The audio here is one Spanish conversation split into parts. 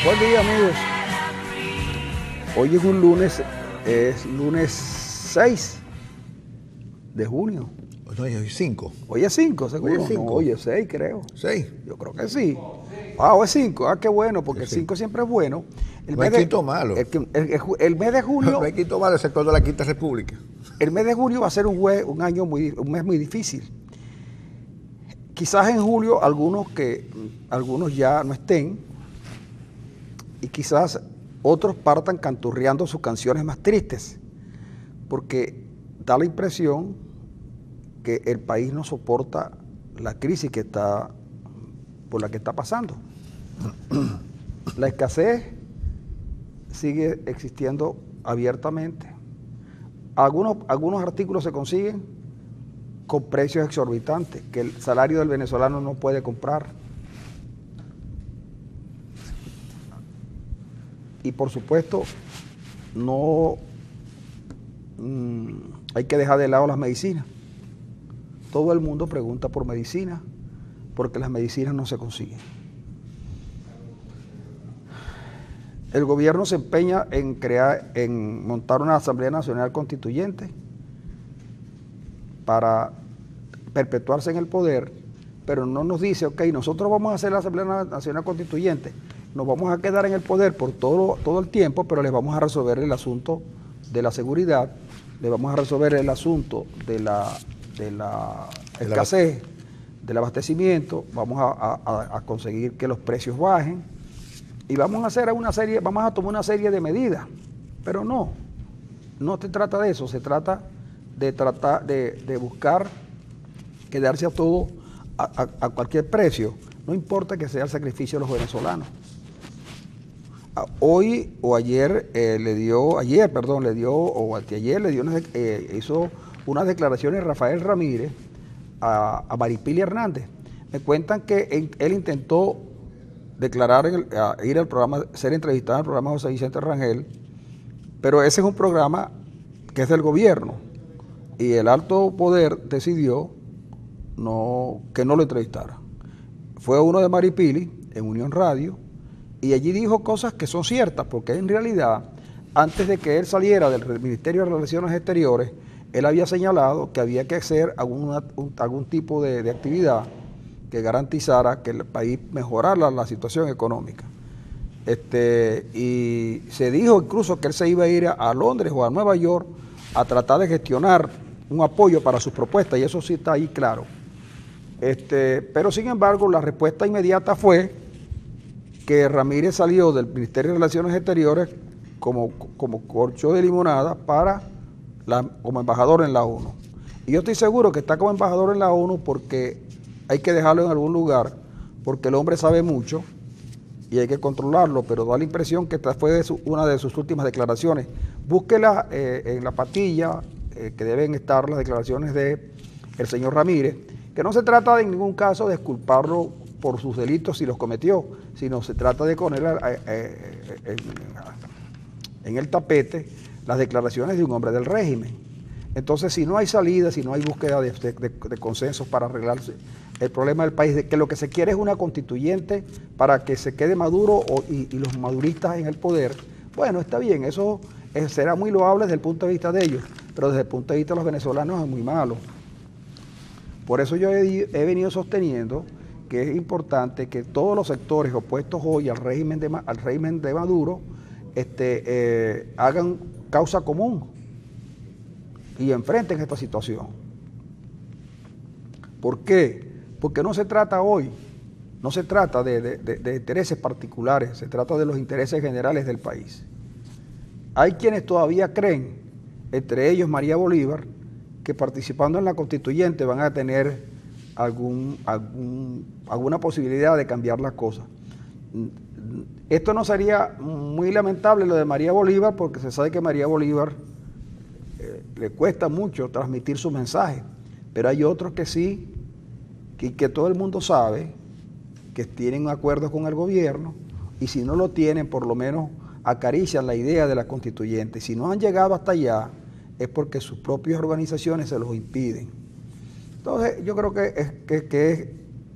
Buen día, amigos. Hoy es un lunes, es lunes 6 de junio. No, hoy es 5. Hoy es 5, seguro. Hoy es 5. No, hoy es 6, creo. 6. Yo creo que sí. Hoy es 5. Qué bueno, porque el 5 siempre es bueno. No hay quinto malo. El mes de junio. No hay quinto malo, el sector de la Quinta República. El mes de junio va a ser un mes muy difícil. Quizás en julio algunos ya no estén, y quizás otros partan canturreando sus canciones más tristes, porque da la impresión que el país no soporta la crisis por la que está pasando. La escasez sigue existiendo abiertamente. Algunos artículos se consiguen con precios exorbitantes que el salario del venezolano no puede comprar. Y por supuesto, no hay que dejar de lado las medicinas. Todo el mundo pregunta por medicina, porque las medicinas no se consiguen. El gobierno se empeña en montar una Asamblea Nacional Constituyente para perpetuarse en el poder, pero no nos dice, ok, nosotros vamos a hacer la Asamblea Nacional Constituyente, nos vamos a quedar en el poder por todo el tiempo, pero les vamos a resolver el asunto de la seguridad, les vamos a resolver el asunto de la escasez, del abastecimiento, vamos a conseguir que los precios bajen, y vamos a tomar una serie de medidas, pero no se trata de eso, se trata de buscar quedarse a todo a cualquier precio, no importa que sea el sacrificio de los venezolanos. Hoy o ayer hizo unas declaraciones Rafael Ramírez a Maripili Hernández. Me cuentan que él intentó declarar, ir al programa, ser entrevistado en el programa José Vicente Rangel, pero ese es un programa que es del gobierno y el alto poder decidió que no lo entrevistara. Fue uno de Maripili en Unión Radio y allí dijo cosas que son ciertas, porque en realidad, antes de que él saliera del Ministerio de Relaciones Exteriores, él había señalado que había que hacer algún tipo de actividad que garantizara que el país mejorara la situación económica. Y se dijo incluso que él se iba a ir a Londres o a Nueva York a tratar de gestionar un apoyo para sus propuestas, y eso sí está ahí claro. Pero sin embargo, la respuesta inmediata fue que Ramírez salió del Ministerio de Relaciones Exteriores como corcho de limonada como embajador en la ONU. Y yo estoy seguro que está como embajador en la ONU porque hay que dejarlo en algún lugar, porque el hombre sabe mucho y hay que controlarlo, pero da la impresión que esta fue una de sus últimas declaraciones. Búsquela en la patilla, que deben estar las declaraciones del señor Ramírez, que no se trata en ningún caso de exculparlo por sus delitos si los cometió, sino se trata de poner en el tapete las declaraciones de un hombre del régimen. Entonces, si no hay salida, si no hay búsqueda de consensos para arreglarse el problema del país, de que lo que se quiere es una constituyente para que se quede Maduro y los maduristas en el poder, bueno, está bien, eso será muy loable desde el punto de vista de ellos, pero desde el punto de vista de los venezolanos es muy malo. Por eso yo he venido sosteniendo que es importante que todos los sectores opuestos hoy al régimen de Maduro hagan causa común y enfrenten esta situación. ¿Por qué? Porque no se trata de intereses particulares, se trata de los intereses generales del país. Hay quienes todavía creen, entre ellos María Bolívar, que participando en la constituyente van a tener alguna posibilidad de cambiar las cosas. Esto no sería muy lamentable lo de María Bolívar, porque se sabe que María Bolívar le cuesta mucho transmitir su mensaje, pero hay otros que sí, que todo el mundo sabe que tienen acuerdos con el gobierno, y si no lo tienen, por lo menos acarician la idea de la constituyente. Si no han llegado hasta allá, es porque sus propias organizaciones se los impiden. Entonces, yo creo que es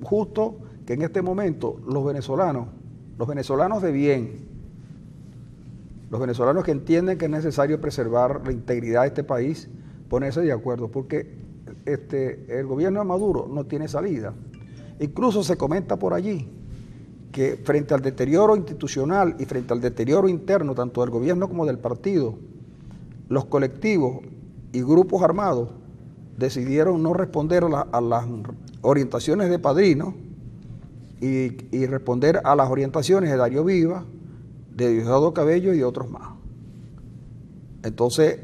justo que en este momento los venezolanos los venezolanos de bien, los venezolanos que entienden que es necesario preservar la integridad de este país, ponerse de acuerdo, porque el gobierno de Maduro no tiene salida. Incluso se comenta por allí que frente al deterioro institucional y frente al deterioro interno, tanto del gobierno como del partido, los colectivos y grupos armados decidieron no responder a las orientaciones de Padrino y responder a las orientaciones de Darío Viva, de Diosdado Cabello y de otros más. Entonces,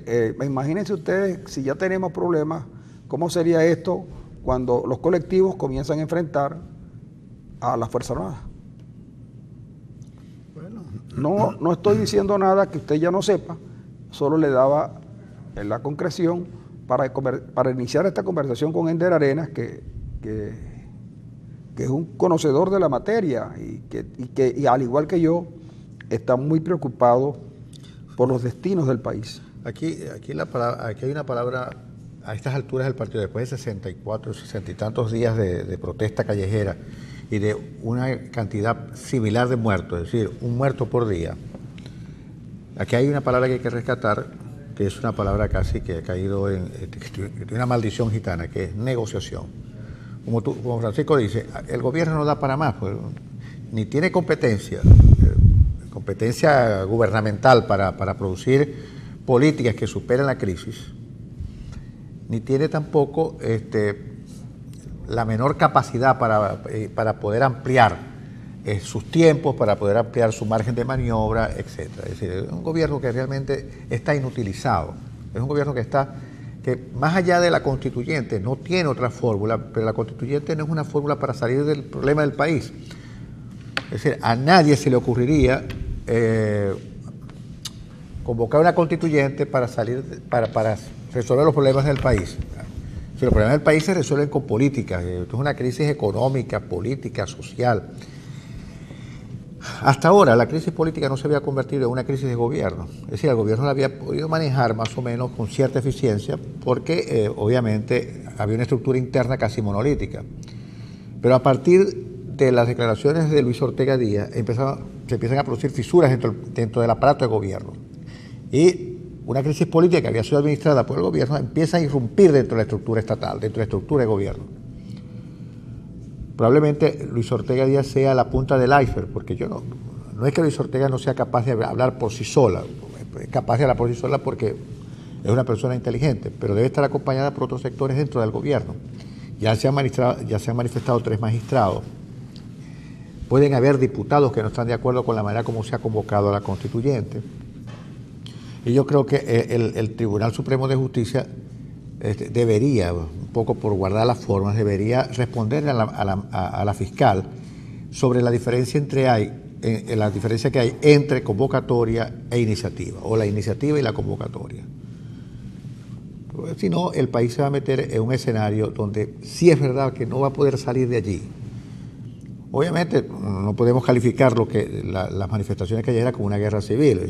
imagínense ustedes, si ya tenemos problemas, ¿cómo sería esto cuando los colectivos comienzan a enfrentar a las Fuerzas Armadas? Bueno. No estoy diciendo nada que usted ya no sepa, solo le daba la concreción para iniciar esta conversación con Ender Arenas, que es un conocedor de la materia y al igual que yo, está muy preocupado por los destinos del país. Aquí hay una palabra, a estas alturas del partido, después de 64, 60 y tantos días de protesta callejera y de una cantidad similar de muertos, es decir, un muerto por día. Aquí hay una palabra que hay que rescatar, que es una palabra casi que ha caído en una maldición gitana, que es negociación. Como Francisco dice, el gobierno no da para más, pues, ni tiene competencia gubernamental para producir políticas que superen la crisis, ni tiene tampoco la menor capacidad para poder ampliar sus tiempos, para poder ampliar su margen de maniobra, etc. Es decir, es un gobierno que realmente está inutilizado, es un gobierno que más allá de la constituyente no tiene otra fórmula, pero la constituyente no es una fórmula para salir del problema del país. Es decir, a nadie se le ocurriría convocar una constituyente para resolver los problemas del país. Si los problemas del país se resuelven con políticas, esto es una crisis económica, política, social. Hasta ahora la crisis política no se había convertido en una crisis de gobierno, es decir, el gobierno la había podido manejar más o menos con cierta eficiencia porque obviamente había una estructura interna casi monolítica. Pero a partir de las declaraciones de Luis Ortega Díaz se empiezan a producir fisuras dentro del aparato de gobierno. Y una crisis política que había sido administrada por el gobierno empieza a irrumpir dentro de la estructura estatal, dentro de la estructura de gobierno. Probablemente Luis Ortega Díaz sea la punta del iceberg, porque no es que Luis Ortega no sea capaz de hablar por sí sola, es capaz de hablar por sí sola porque es una persona inteligente, pero debe estar acompañada por otros sectores dentro del gobierno. Ya se han manifestado 3 magistrados. Pueden haber diputados que no están de acuerdo con la manera como se ha convocado a la constituyente. Y yo creo que el Tribunal Supremo de Justicia debería, un poco por guardar las formas, debería responderle a la fiscal sobre la diferencia que hay entre convocatoria e iniciativa, o la iniciativa y la convocatoria. Si no, el país se va a meter en un escenario donde sí es verdad que no va a poder salir de allí. Obviamente no podemos calificar las manifestaciones callejeras como una guerra civil.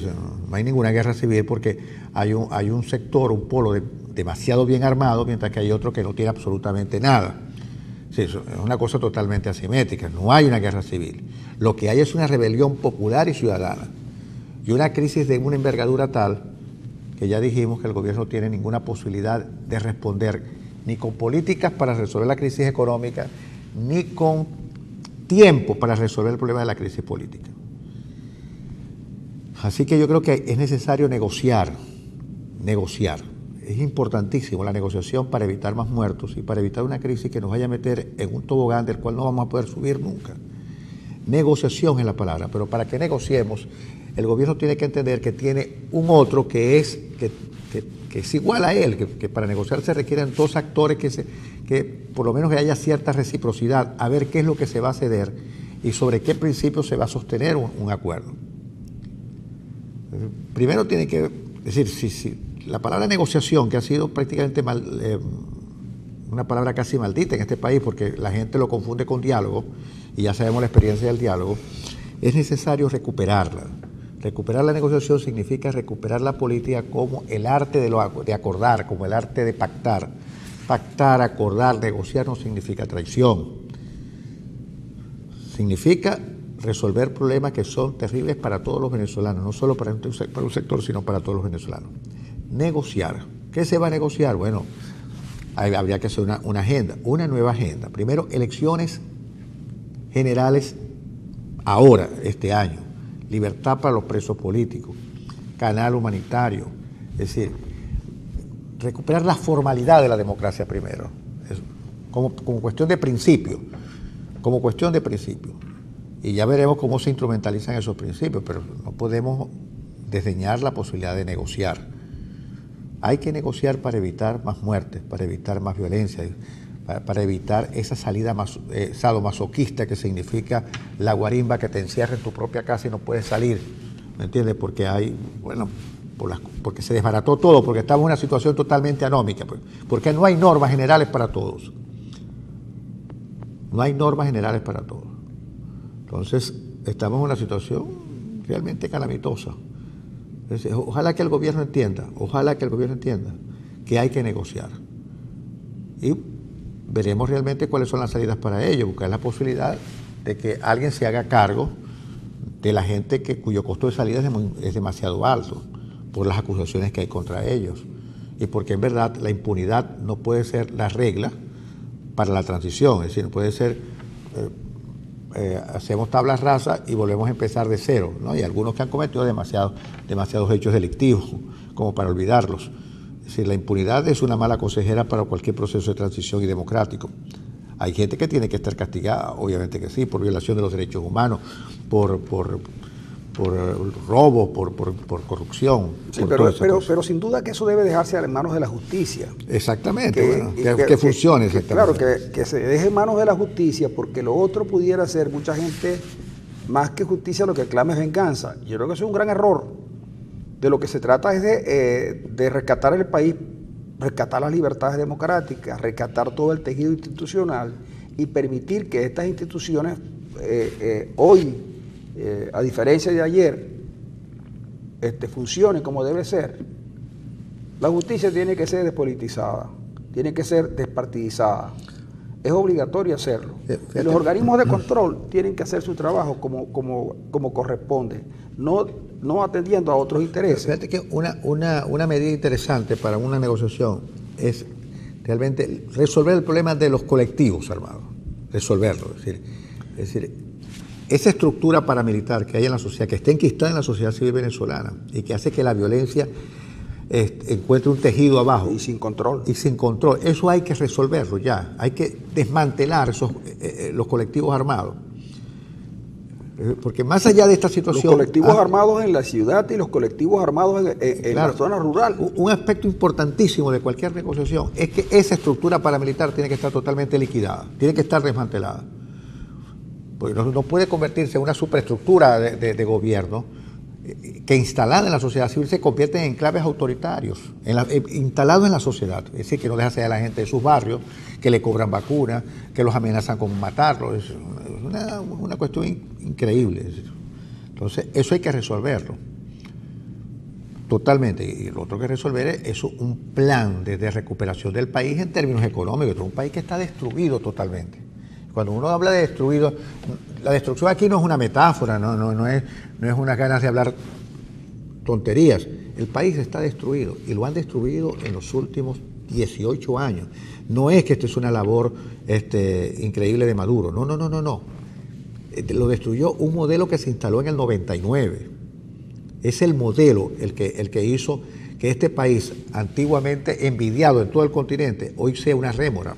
No hay ninguna guerra civil porque hay un sector, un polo demasiado bien armado, mientras que hay otro que no tiene absolutamente nada. Sí, eso es una cosa totalmente asimétrica. No hay una guerra civil. Lo que hay es una rebelión popular y ciudadana y una crisis de una envergadura tal que ya dijimos que el gobierno no tiene ninguna posibilidad de responder ni con políticas para resolver la crisis económica, ni con tiempo para resolver el problema de la crisis política. Así que yo creo que es necesario negociar. Es importantísimo la negociación para evitar más muertos y para evitar una crisis que nos vaya a meter en un tobogán del cual no vamos a poder subir nunca. Negociación es la palabra, pero para que negociemos, el gobierno tiene que entender que tiene un otro que es igual a él, que para negociar se requieren 2 actores que por lo menos que haya cierta reciprocidad, a ver qué es lo que se va a ceder y sobre qué principios se va a sostener un acuerdo. Primero tiene que decir, si la palabra negociación, que ha sido prácticamente una palabra casi maldita en este país porque la gente lo confunde con diálogo, y ya sabemos la experiencia del diálogo, es necesario recuperarla. Recuperar la negociación significa recuperar la política como el arte de acordar, como el arte de pactar. Pactar, acordar, negociar no significa traición. Significa resolver problemas que son terribles para todos los venezolanos, no solo para un sector, sino para todos los venezolanos. Negociar. ¿Qué se va a negociar? Bueno, habría que hacer una agenda, una nueva agenda. Primero, elecciones generales ahora, este año. Libertad para los presos políticos. Canal humanitario. Es decir, recuperar la formalidad de la democracia primero. Como cuestión de principio. Como cuestión de principio. Y ya veremos cómo se instrumentalizan esos principios, pero no podemos desdeñar la posibilidad de negociar. Hay que negociar para evitar más muertes, para evitar más violencia, para evitar esa salida sadomasoquista que significa la guarimba que te encierra en tu propia casa y no puedes salir, ¿me entiendes? Porque porque se desbarató todo, porque estamos en una situación totalmente anómica, porque no hay normas generales para todos. No hay normas generales para todos. Entonces, estamos en una situación realmente calamitosa. Ojalá que el gobierno entienda que hay que negociar. Y veremos realmente cuáles son las salidas para ello, buscar la posibilidad de que alguien se haga cargo de la gente cuyo costo de salida es demasiado alto por las acusaciones que hay contra ellos. Y porque en verdad la impunidad no puede ser la regla para la transición, es decir, no puede ser... hacemos tablas rasas y volvemos a empezar de cero, ¿no? Y algunos que han cometido demasiados hechos delictivos como para olvidarlos. Es decir, la impunidad es una mala consejera para cualquier proceso de transición y democrático. Hay gente que tiene que estar castigada, obviamente que sí, por violación de los derechos humanos, por robo, por corrupción. Sí, pero sin duda que eso debe dejarse en manos de la justicia. Exactamente, que funcione. Claro, que se deje en manos de la justicia, porque lo otro pudiera ser, mucha gente, más que justicia, lo que clama es venganza. Yo creo que eso es un gran error. De lo que se trata es de rescatar el país, rescatar las libertades democráticas, rescatar todo el tejido institucional y permitir que estas instituciones hoy, a diferencia de ayer, funcione como debe ser. La justicia tiene que ser despolitizada, tiene que ser despartidizada. Es obligatorio hacerlo. Y los organismos de control tienen que hacer su trabajo como corresponde, no atendiendo a otros intereses. Fíjate que una medida interesante para una negociación es realmente resolver el problema de los colectivos armados, resolverlo. Es decir, esa estructura paramilitar que hay en la sociedad, que está enquistada en la sociedad civil venezolana y que hace que la violencia encuentre un tejido abajo. Y sin control. Eso hay que resolverlo ya. Hay que desmantelar los colectivos armados. Porque más allá de esta situación... Los colectivos armados en la ciudad y los colectivos armados en claro, la zona rural. Un aspecto importantísimo de cualquier negociación es que esa estructura paramilitar tiene que estar totalmente liquidada, tiene que estar desmantelada. Porque no puede convertirse en una superestructura de gobierno que instalada en la sociedad civil se convierte en enclaves autoritarios, instalados en la sociedad. Es decir, que no deja salir a la gente de sus barrios, que le cobran vacunas, que los amenazan con matarlos. Es una cuestión increíble. Entonces, eso hay que resolverlo. Totalmente. Y lo otro que resolver es un plan de recuperación del país en términos económicos. Es un país que está destruido totalmente. Cuando uno habla de destruido, la destrucción aquí no es una metáfora, no es unas ganas de hablar tonterías. El país está destruido y lo han destruido en los últimos 18 años. No es que esto es una labor increíble de Maduro, no. Lo destruyó un modelo que se instaló en el 99. Es el modelo el que hizo que este país, antiguamente envidiado en todo el continente, hoy sea una rémora.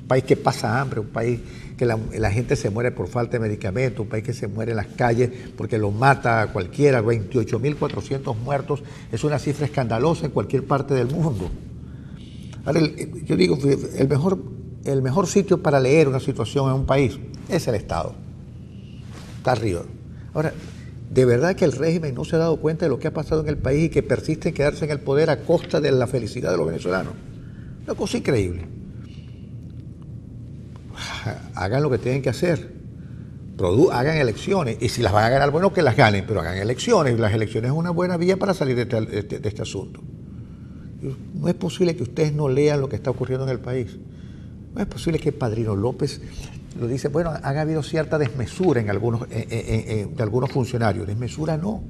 Un país que pasa hambre, un país que la gente se muere por falta de medicamentos, un país que se muere en las calles porque lo mata a cualquiera. 28.400 muertos es una cifra escandalosa en cualquier parte del mundo. Ahora, yo digo, el mejor sitio para leer una situación en un país es el Estado. Está arriba. Ahora, ¿de verdad que el régimen no se ha dado cuenta de lo que ha pasado en el país y que persiste en quedarse en el poder a costa de la felicidad de los venezolanos? Una cosa increíble. Hagan lo que tienen que hacer, hagan elecciones, y si las van a ganar, bueno, que las ganen, pero hagan elecciones. Las elecciones es una buena vía para salir de este asunto. No es posible que ustedes no lean lo que está ocurriendo en el país. No es posible que Padrino López lo dice, bueno, han habido cierta desmesura en algunos, de algunos funcionarios. Desmesura no.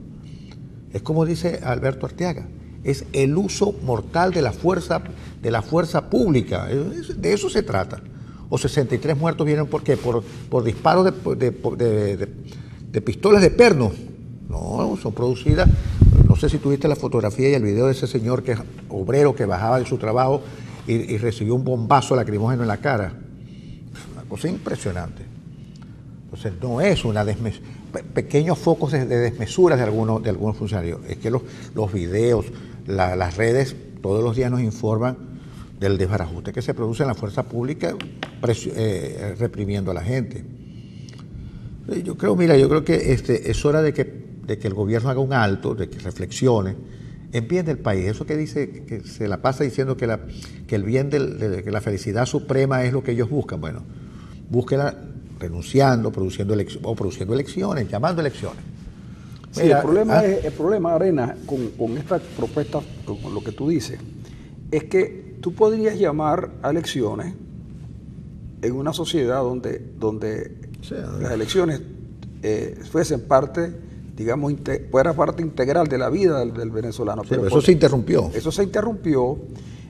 Es como dice Alberto Arteaga, es el uso mortal de la fuerza pública. De eso se trata. O 63 muertos vienen ¿por qué? Por disparos de pistolas de perno. No, son producidas. No sé si tuviste la fotografía y el video de ese señor que es obrero que bajaba de su trabajo y recibió un bombazo lacrimógeno en la cara. Una cosa impresionante. Entonces no es una pequeños focos de desmesura de algunos funcionarios. Es que los videos, las redes todos los días nos informan del desbarajuste que se produce en la fuerza pública reprimiendo a la gente. Yo creo que es hora de que el gobierno haga un alto, de que reflexione en bien del país. Eso que dice, que se la pasa diciendo que el bien que la felicidad suprema es lo que ellos buscan. Bueno, búsquela renunciando, produciendo elecciones, llamando elecciones. Sí, mira, el problema, Arena, con esta propuesta, con lo que tú dices, es que tú podrías llamar a elecciones en una sociedad donde las elecciones fuesen parte, digamos, fuera parte integral de la vida del venezolano. Sí, pero eso se interrumpió. Eso se interrumpió,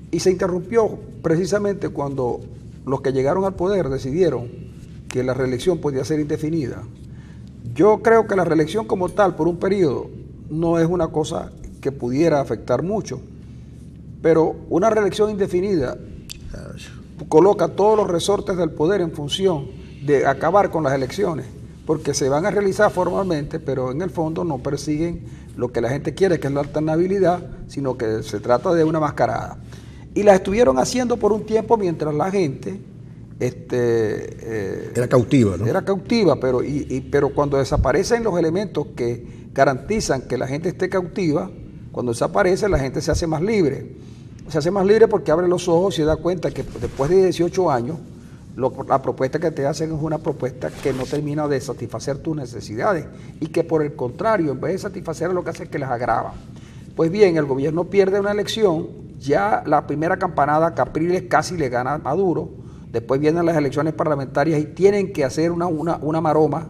y se interrumpió precisamente cuando los que llegaron al poder decidieron que la reelección podía ser indefinida. Yo creo que la reelección como tal, por un periodo, no es una cosa que pudiera afectar mucho, pero una reelección indefinida coloca todos los resortes del poder en función de acabar con las elecciones, porque se van a realizar formalmente, pero en el fondo no persiguen lo que la gente quiere, que es la alternabilidad, sino que se trata de una mascarada. Y las estuvieron haciendo por un tiempo mientras la gente era cautiva, ¿no? Era cautiva, pero cuando desaparecen los elementos que garantizan que la gente esté cautiva, cuando desaparece la gente se hace más libre. Se hace más libre porque abre los ojos y se da cuenta que después de 18 años, la propuesta que te hacen es una propuesta que no termina de satisfacer tus necesidades y que por el contrario, en vez de satisfacer, lo que hace es que las agrava. Pues bien, el gobierno pierde una elección, ya la primera campanada Capriles casi le gana a Maduro. Después vienen las elecciones parlamentarias y tienen que hacer una maroma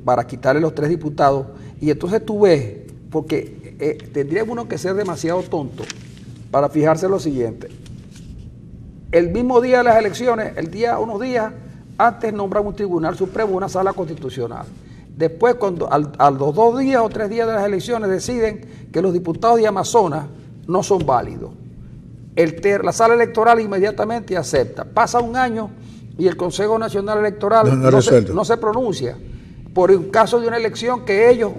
para quitarle los 3 diputados. Y entonces tú ves, porque tendría uno que ser demasiado tonto para fijarse en lo siguiente. El mismo día de las elecciones, unos días antes nombran un tribunal supremo, una sala constitucional. Después, a los 2 días o 3 días de las elecciones, deciden que los diputados de Amazonas no son válidos. La sala electoral inmediatamente acepta. Pasa un año y el Consejo Nacional Electoral no se pronuncia por un caso de una elección que ellos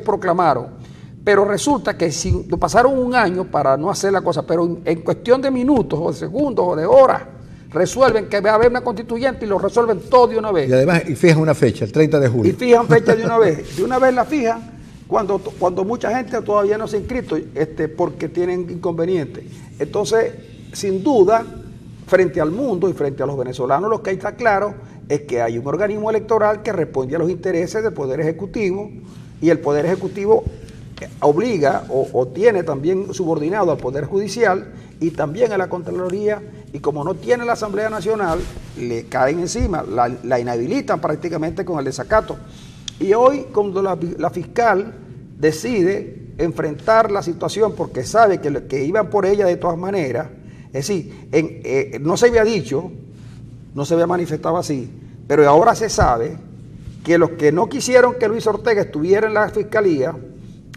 proclamaron. Pero resulta que pasaron un año para no hacer la cosa, pero en cuestión de minutos o de segundos o de horas resuelven que va a haber una constituyente y lo resuelven todo de una vez. Y además fijan una fecha, el 30 de julio. Y fijan fecha de una vez. De una vez la fijan. Cuando mucha gente todavía no se ha inscrito porque tienen inconvenientes. Entonces, sin duda, frente al mundo y frente a los venezolanos, lo que está claro es que hay un organismo electoral que responde a los intereses del Poder Ejecutivo, y el Poder Ejecutivo obliga o tiene también subordinado al Poder Judicial y también a la Contraloría, y como no tiene la Asamblea Nacional, le caen encima, la inhabilitan prácticamente con el desacato. Y hoy, cuando la fiscal decide enfrentar la situación porque sabe que iban por ella de todas maneras, es decir, no se había dicho, no se había manifestado así, pero ahora se sabe que los que no quisieron que Luis Ortega estuviera en la fiscalía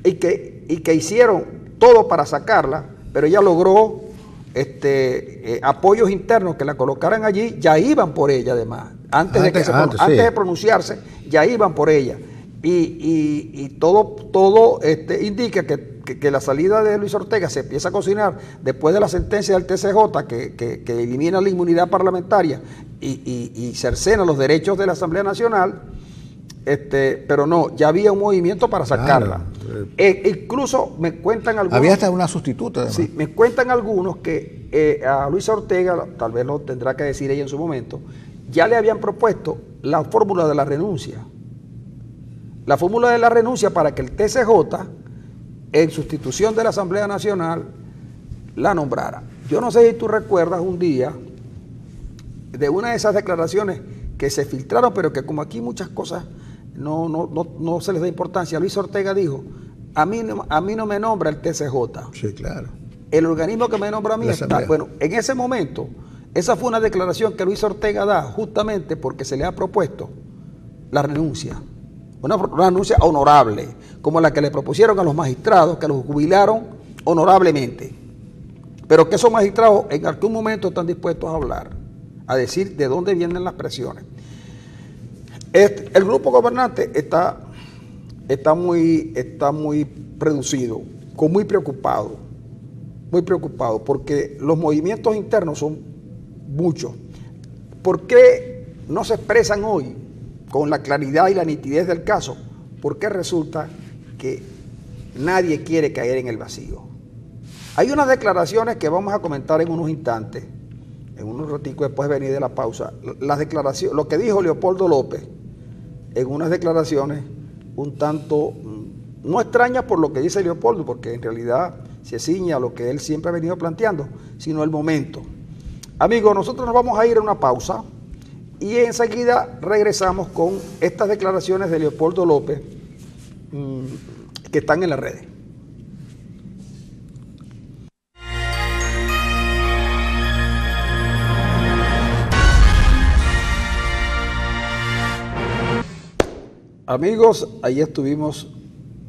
y que hicieron todo para sacarla, pero ella logró apoyos internos que la colocaran allí, ya iban por ella además. Antes de pronunciarse, ya iban por ella. Y todo indica que la salida de Luis Ortega se empieza a cocinar después de la sentencia del TCJ que elimina la inmunidad parlamentaria y cercena los derechos de la Asamblea Nacional, pero no, ya había un movimiento para sacarla. Incluso me cuentan algunos... Había hasta una sustituta, además. Sí, me cuentan algunos que a Luis Ortega, tal vez lo tendrá que decir ella en su momento, ya le habían propuesto la fórmula de la renuncia. La fórmula de la renuncia para que el TCJ, en sustitución de la Asamblea Nacional, la nombrara. Yo no sé si tú recuerdas un día de una de esas declaraciones que se filtraron, pero que como aquí muchas cosas no se les da importancia. Luis Ortega dijo, a mí no me nombra el TCJ. Sí, claro. El organismo que me nombra a mí está. Bueno, en ese momento, esa fue una declaración que Luis Ortega da justamente porque se le ha propuesto la renuncia. Una renuncia honorable, como la que le propusieron a los magistrados, que los jubilaron honorablemente. Pero que esos magistrados en algún momento están dispuestos a hablar, a decir de dónde vienen las presiones. El grupo gobernante está muy reducido, muy preocupado, porque los movimientos internos son muchos. ¿Por qué no se expresan hoy con la claridad y la nitidez del caso? Porque resulta que nadie quiere caer en el vacío. Hay unas declaraciones que vamos a comentar en unos instantes, en unos raticos después de venir de la pausa. Las declaraciones, lo que dijo Leopoldo López, en unas declaraciones un tanto, no extrañas por lo que dice Leopoldo, porque en realidad se ciña a lo que él siempre ha venido planteando, sino el momento. Amigos, nosotros nos vamos a ir a una pausa y enseguida regresamos con estas declaraciones de Leopoldo López que están en las redes. Amigos, ahí estuvimos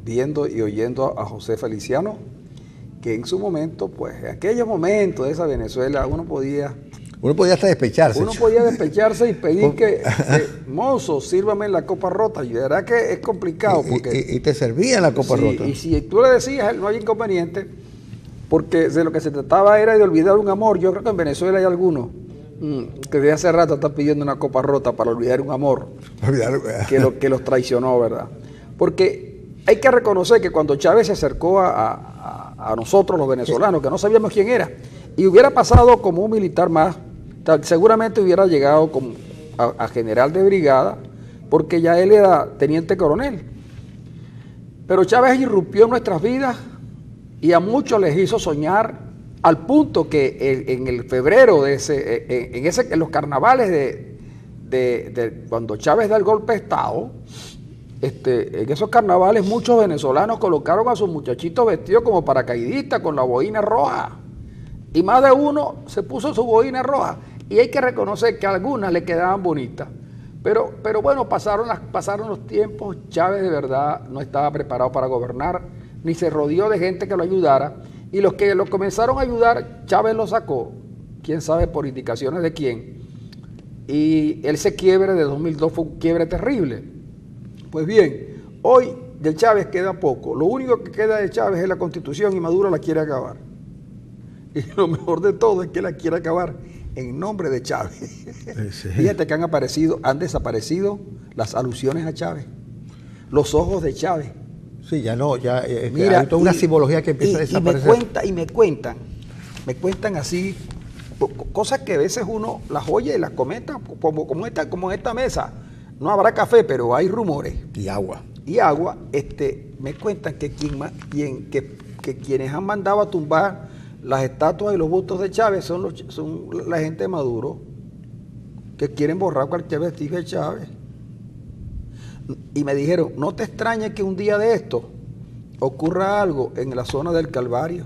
viendo y oyendo a José Feliciano, que en su momento, pues en aquellos momentos de esa Venezuela, uno podía hasta despecharse. Uno podía despecharse y pedir que mozo, sírvame en la copa rota. Y de verdad que es complicado. Y te servían la copa rota. Y si tú le decías, no hay inconveniente, porque de lo que se trataba era de olvidar un amor. Yo creo que en Venezuela hay algunos que de hace rato están pidiendo una copa rota para olvidar un amor que los traicionó, ¿verdad? Porque hay que reconocer que cuando Chávez se acercó a nosotros los venezolanos, que no sabíamos quién era, y hubiera pasado como un militar más, seguramente hubiera llegado a general de brigada, porque ya él era teniente coronel. Pero Chávez irrumpió en nuestras vidas y a muchos les hizo soñar, al punto que en el febrero en los carnavales de cuando Chávez da el golpe de Estado, en esos carnavales muchos venezolanos colocaron a sus muchachitos vestidos como paracaidistas con la boina roja. Y más de uno se puso su boina roja. Y hay que reconocer que a algunas le quedaban bonitas. Pero bueno, pasaron los tiempos. Chávez de verdad no estaba preparado para gobernar, ni se rodeó de gente que lo ayudara. Y los que lo comenzaron a ayudar, Chávez lo sacó, quién sabe por indicaciones de quién. Y ese quiebre de 2002 fue un quiebre terrible. Pues bien, hoy de Chávez queda poco. Lo único que queda de Chávez es la Constitución y Maduro la quiere acabar. Y lo mejor de todo es que la quiere acabar en nombre de Chávez. Sí. Fíjate que han desaparecido las alusiones a Chávez, los ojos de Chávez. Sí, mira, hay toda una simbología que empieza a desaparecer. Y me cuentan así, cosas que a veces uno las oye y las comenta, como en esta mesa. No habrá café, pero hay rumores. Y agua. Me cuentan que quienes han mandado a tumbar las estatuas y los bustos de Chávez son la gente de Maduro, que quieren borrar cualquier vestigio de Chávez. Y me dijeron, no te extrañes que un día de esto ocurra algo en la zona del Calvario,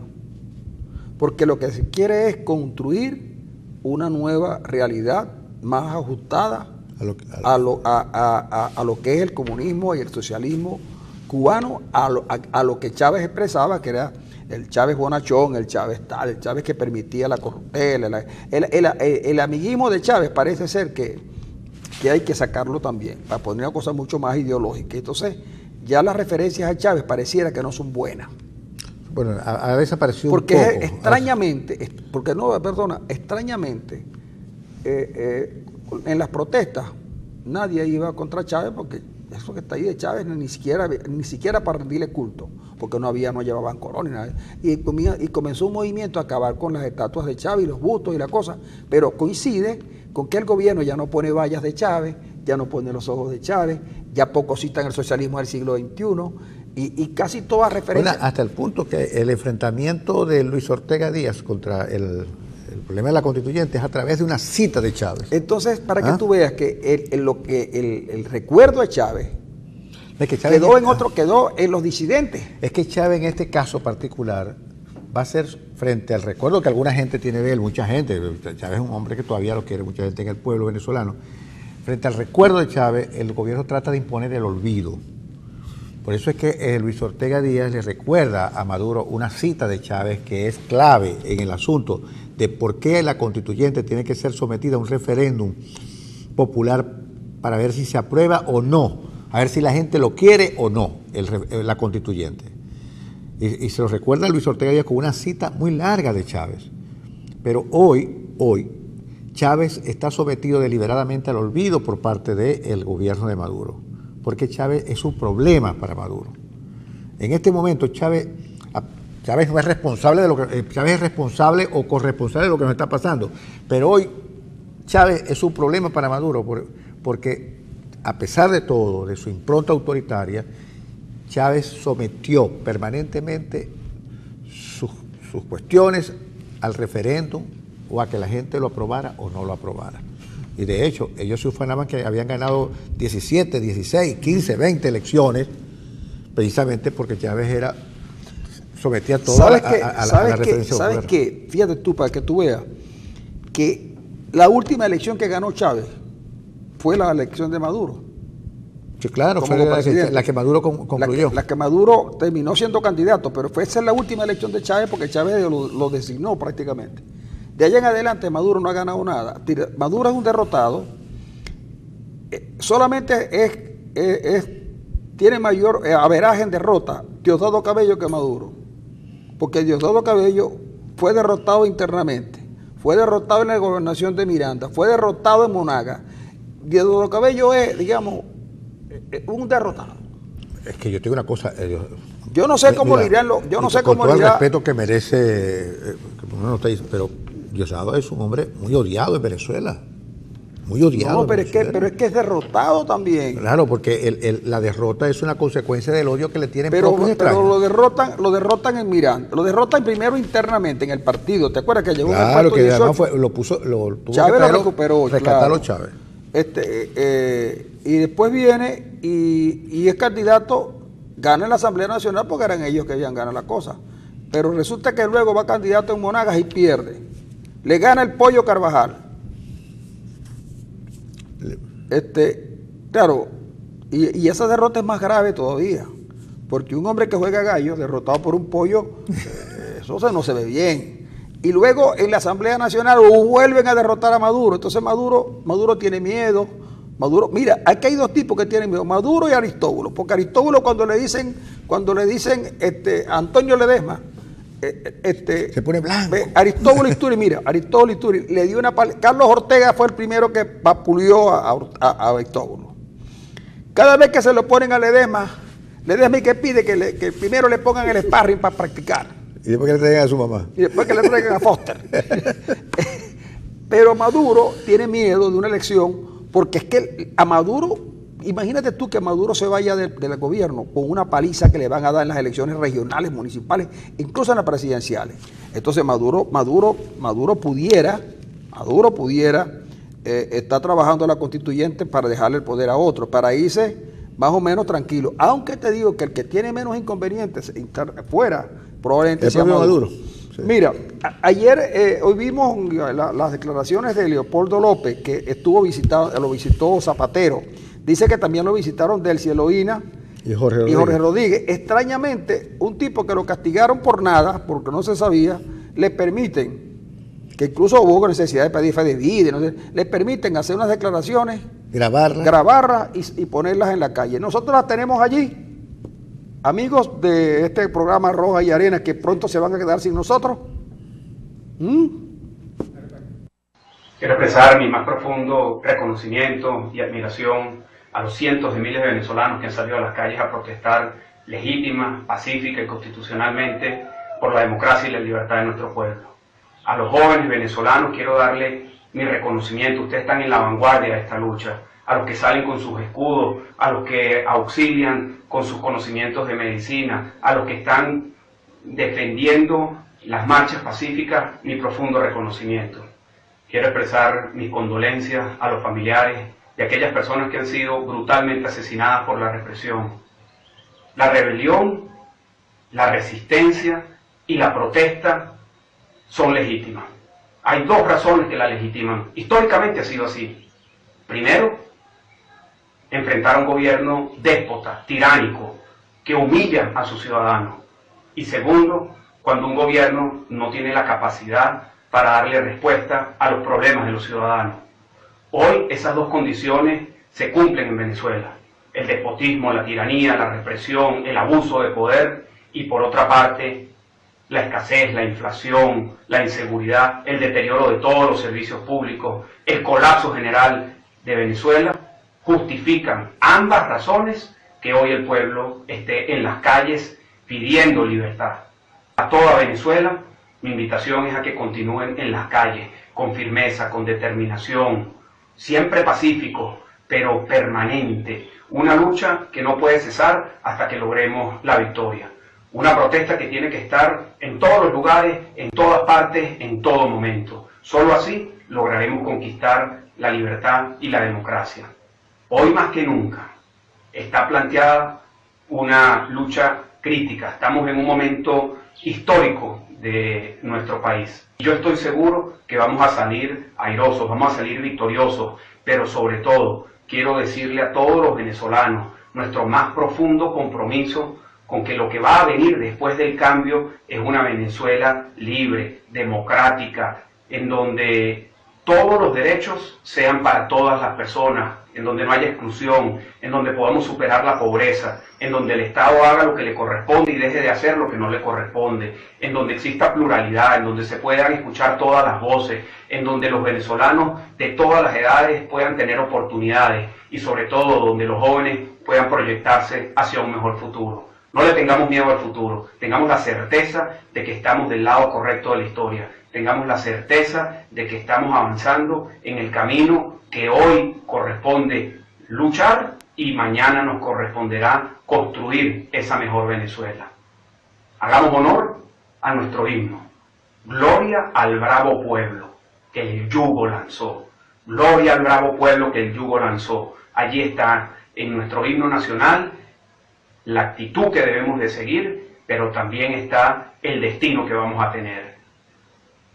porque lo que se quiere es construir una nueva realidad más ajustada a lo que es el comunismo y el socialismo cubano, a lo que Chávez expresaba, que era el Chávez bonachón, el Chávez tal, el Chávez que permitía la corruptela. El amiguismo de Chávez parece ser que hay que sacarlo también, para poner una cosa mucho más ideológica. Entonces, ya las referencias a Chávez pareciera que no son buenas. Bueno, ha desaparecido porque un poco. Extrañamente, en las protestas, nadie iba contra Chávez, porque eso que está ahí de Chávez ni siquiera para rendirle culto, porque no llevaban corona ni nada. Y comenzó un movimiento a acabar con las estatuas de Chávez y los bustos y la cosa, pero coincide con que el gobierno ya no pone vallas de Chávez, ya no pone los ojos de Chávez, ya poco citan el socialismo del siglo XXI, y casi todas referencias. Bueno, hasta el punto que el enfrentamiento de Luis Ortega Díaz contra el problema de la constituyente es a través de una cita de Chávez. Entonces, para que tú veas que el recuerdo de Chávez, Es que Chávez quedó en los disidentes. Es que Chávez en este caso particular va a ser frente al recuerdo que alguna gente tiene de él, mucha gente. Chávez es un hombre que todavía lo quiere mucha gente en el pueblo venezolano. Frente al recuerdo de Chávez, el gobierno trata de imponer el olvido. Por eso es que Luis Ortega Díaz le recuerda a Maduro una cita de Chávez que es clave en el asunto de por qué la constituyente tiene que ser sometida a un referéndum popular para ver si se aprueba o no, a ver si la gente lo quiere o no, la constituyente. Y se lo recuerda a Luis Ortega Díaz con una cita muy larga de Chávez. Pero hoy, Chávez está sometido deliberadamente al olvido por parte del gobierno de Maduro, porque Chávez es un problema para Maduro. En este momento Chávez no es responsable de lo que Chávez es responsable o corresponsable de lo que nos está pasando, pero hoy Chávez es un problema para Maduro porque a pesar de todo, de su impronta autoritaria, Chávez sometió permanentemente sus cuestiones al referéndum o a que la gente lo aprobara o no lo aprobara. Y de hecho, ellos se ufanaban que habían ganado 17, 16, 15, 20 elecciones, precisamente porque Chávez sometía todo a la referencia popular. ¿Sabes qué? Fíjate tú, para que tú veas, que la última elección que ganó Chávez fue la elección de Maduro. Sí, claro, fue la que Maduro concluyó. La que Maduro terminó siendo candidato, pero esa es la última elección de Chávez porque Chávez lo designó prácticamente. De allá en adelante Maduro no ha ganado nada. Maduro es un derrotado. Solamente tiene mayor averaje en derrota Diosdado Cabello que Maduro. Porque Diosdado Cabello fue derrotado internamente. Fue derrotado en la gobernación de Miranda. Fue derrotado en Monaga. Diosdado Cabello es, digamos, un derrotado. Es que yo tengo una cosa. Yo no sé cómo lidiarlo. Yo no sé cómo lidiar. Con todo el respeto que merece, uno no está diciendo, pero Diosdado es un hombre muy odiado en Venezuela. Muy odiado. No, pero es que es derrotado también. Claro, porque la derrota es una consecuencia del odio que le tienen propios extraños. Pero lo derrotan en Miranda. Lo derrotan primero internamente en el partido. ¿Te acuerdas que llegó en el partido? Claro, que además lo tuvo Chávez lo recuperó. Rescatarlo Chávez. Y después viene y es candidato, gana en la Asamblea Nacional porque eran ellos que habían ganado la cosa. Pero resulta que luego va candidato en Monagas y pierde. Le gana el Pollo Carvajal. Claro, y esa derrota es más grave todavía, porque un hombre que juega gallo, derrotado por un pollo, eso no se ve bien. Y luego en la Asamblea Nacional vuelven a derrotar a Maduro. Entonces Maduro tiene miedo. Mira, aquí hay dos tipos que tienen miedo, Maduro y Aristóbulo, porque Aristóbulo cuando le dicen Antonio Ledesma, se pone blanco. Aristóbulo Isturi le dio una paliza. Carlos Ortega fue el primero que vapuleó a Aristóbulo. Cada vez que se lo ponen a Ledesma ¿y qué pide? Que primero le pongan el sparring para practicar. Y después que le traigan a su mamá. Y después que le traigan a Foster. Pero Maduro tiene miedo de una elección, porque es que a Maduro, imagínate tú que Maduro se vaya del gobierno con una paliza que le van a dar en las elecciones regionales, municipales, incluso en las presidenciales. Entonces Maduro pudiera estar trabajando la constituyente para dejarle el poder a otro, para irse más o menos tranquilo. Aunque te digo que el que tiene menos inconvenientes fuera, probablemente sea Maduro. Sí. Mira, hoy vimos las declaraciones de Leopoldo López, que lo visitó Zapatero. Dice que también lo visitaron Delcy Eloína y Jorge Rodríguez. Extrañamente, un tipo que lo castigaron por nada, porque no se sabía, le permiten, que incluso hubo necesidad de pedir fe de vida, no sé, le permiten hacer unas declaraciones, grabarlas y ponerlas en la calle. Nosotros las tenemos allí. Amigos de este programa Roja y Arena, que pronto se van a quedar sin nosotros. Quiero expresar mi más profundo reconocimiento y admiración a los cientos de miles de venezolanos que han salido a las calles a protestar legítima, pacífica y constitucionalmente por la democracia y la libertad de nuestro pueblo. A los jóvenes venezolanos quiero darle mi reconocimiento. Ustedes están en la vanguardia de esta lucha. A los que salen con sus escudos, a los que auxilian con sus conocimientos de medicina, a los que están defendiendo las marchas pacíficas, mi profundo reconocimiento. Quiero expresar mis condolencias a los familiares de aquellas personas que han sido brutalmente asesinadas por la represión. La rebelión, la resistencia y la protesta son legítimas. Hay dos razones que la legitiman. Históricamente ha sido así. Primero, enfrentar a un gobierno déspota, tiránico, que humilla a sus ciudadanos. Y segundo, cuando un gobierno no tiene la capacidad para darle respuesta a los problemas de los ciudadanos. Hoy esas dos condiciones se cumplen en Venezuela. El despotismo, la tiranía, la represión, el abuso de poder y por otra parte la escasez, la inflación, la inseguridad, el deterioro de todos los servicios públicos, el colapso general de Venezuela justifican ambas razones que hoy el pueblo esté en las calles pidiendo libertad. A toda Venezuela, mi invitación es a que continúen en las calles, con firmeza, con determinación, siempre pacífico, pero permanente. Una lucha que no puede cesar hasta que logremos la victoria. Una protesta que tiene que estar en todos los lugares, en todas partes, en todo momento. Solo así lograremos conquistar la libertad y la democracia. Hoy más que nunca está planteada una lucha crítica. Estamos en un momento histórico de nuestro país. Yo estoy seguro que vamos a salir airosos, vamos a salir victoriosos, pero sobre todo quiero decirle a todos los venezolanos nuestro más profundo compromiso con que lo que va a venir después del cambio es una Venezuela libre, democrática, en donde todos los derechos sean para todas las personas, en donde no haya exclusión, en donde podamos superar la pobreza, en donde el Estado haga lo que le corresponde y deje de hacer lo que no le corresponde, en donde exista pluralidad, en donde se puedan escuchar todas las voces, en donde los venezolanos de todas las edades puedan tener oportunidades y sobre todo donde los jóvenes puedan proyectarse hacia un mejor futuro. No le tengamos miedo al futuro, tengamos la certeza de que estamos del lado correcto de la historia, tengamos la certeza de que estamos avanzando en el camino que hoy corresponde luchar y mañana nos corresponderá construir esa mejor Venezuela. Hagamos honor a nuestro himno. Gloria al bravo pueblo que el yugo lanzó. Gloria al bravo pueblo que el yugo lanzó. Allí está en nuestro himno nacional la actitud que debemos de seguir, pero también está el destino que vamos a tener.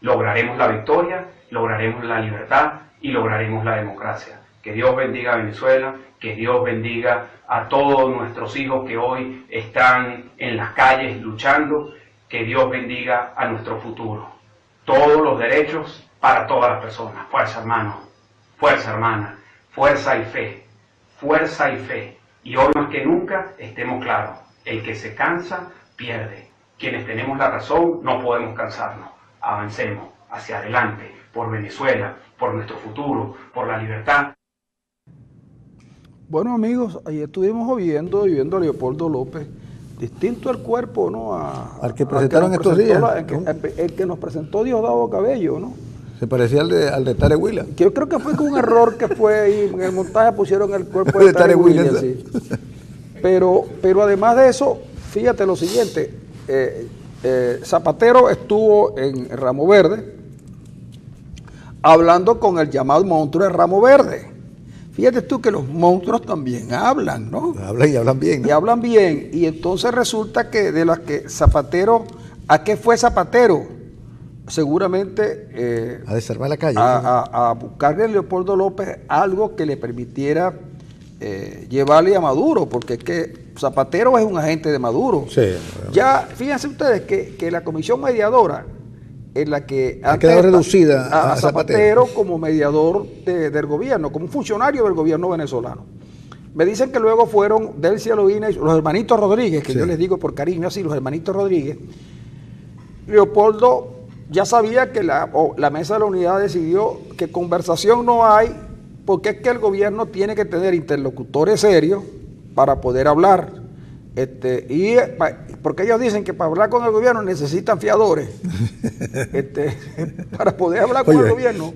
Lograremos la victoria, lograremos la libertad y lograremos la democracia. Que Dios bendiga a Venezuela, que Dios bendiga a todos nuestros hijos que hoy están en las calles luchando, que Dios bendiga a nuestro futuro. Todos los derechos para todas las personas. Fuerza, hermano, fuerza, hermana, fuerza y fe, fuerza y fe. Y hoy más que nunca estemos claros, el que se cansa pierde. Quienes tenemos la razón no podemos cansarnos. Avancemos hacia adelante, por Venezuela, por nuestro futuro, por la libertad. Bueno amigos, ahí estuvimos viendo a Leopoldo López, distinto el cuerpo, ¿no? Al que presentaron estos días. El que nos presentó Diosdado Cabello, ¿no? Se parecía al de Tare Huila. Yo creo que fue con un error que fue ahí, en el montaje pusieron el cuerpo de Tare Huila, sí. Pero además de eso, fíjate lo siguiente, Zapatero estuvo en Ramo Verde hablando con el llamado monstruo de Ramo Verde. Fíjate tú que los monstruos también hablan, ¿no? Hablan y hablan bien, ¿no? Y hablan bien, y entonces resulta que de las que Zapatero, ¿a qué fue Zapatero? Seguramente a desarmar la calle, a buscarle a Leopoldo López algo que le permitiera llevarle a Maduro, porque es que Zapatero es un agente de Maduro. Sí, ya fíjense ustedes que la comisión mediadora en la que ha quedado reducida a Zapatero como mediador del gobierno, como un funcionario del gobierno venezolano. Me dicen que luego fueron Delcia Lovina y los hermanitos Rodríguez, que sí, yo les digo por cariño así, los hermanitos Rodríguez. Leopoldo ya sabía que la mesa de la unidad decidió que conversación no hay, porque es que el gobierno tiene que tener interlocutores serios para poder hablar. Porque ellos dicen que para hablar con el gobierno necesitan fiadores. Para poder hablar con el gobierno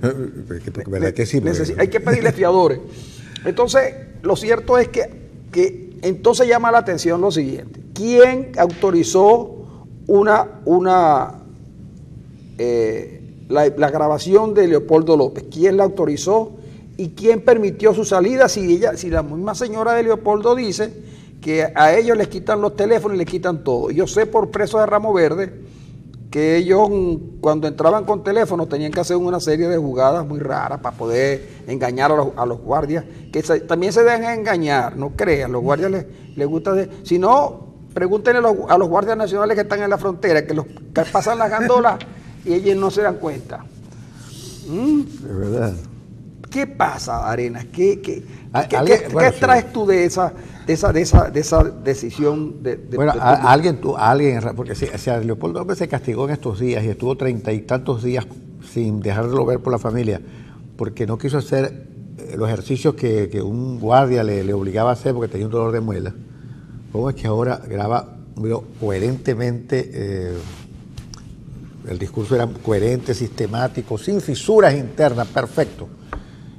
hay que pedirle fiadores. Entonces, lo cierto es que entonces llama la atención lo siguiente. ¿Quién autorizó una la grabación de Leopoldo López, quién la autorizó y quién permitió su salida, si la misma señora de Leopoldo dice que a ellos les quitan los teléfonos y les quitan todo. Yo sé por presos de Ramo Verde que ellos cuando entraban con teléfono tenían que hacer una serie de jugadas muy raras para poder engañar a los guardias, que también se dejan engañar, no crean, los guardias les gusta, si no, pregúntenle a los guardias nacionales que están en la frontera, que pasan las gandolas y ellos no se dan cuenta. De verdad. ¿Qué pasa, Arenas? ¿Qué Bueno, traes tú de esa decisión? Bueno, alguien, porque si a Leopoldo López se castigó en estos días y estuvo 30 y tantos días sin dejarlo ver por la familia, porque no quiso hacer los ejercicios que un guardia le obligaba a hacer porque tenía un dolor de muela. ¿Cómo es que ahora graba un video coherentemente? El discurso era coherente, sistemático, sin fisuras internas, perfecto.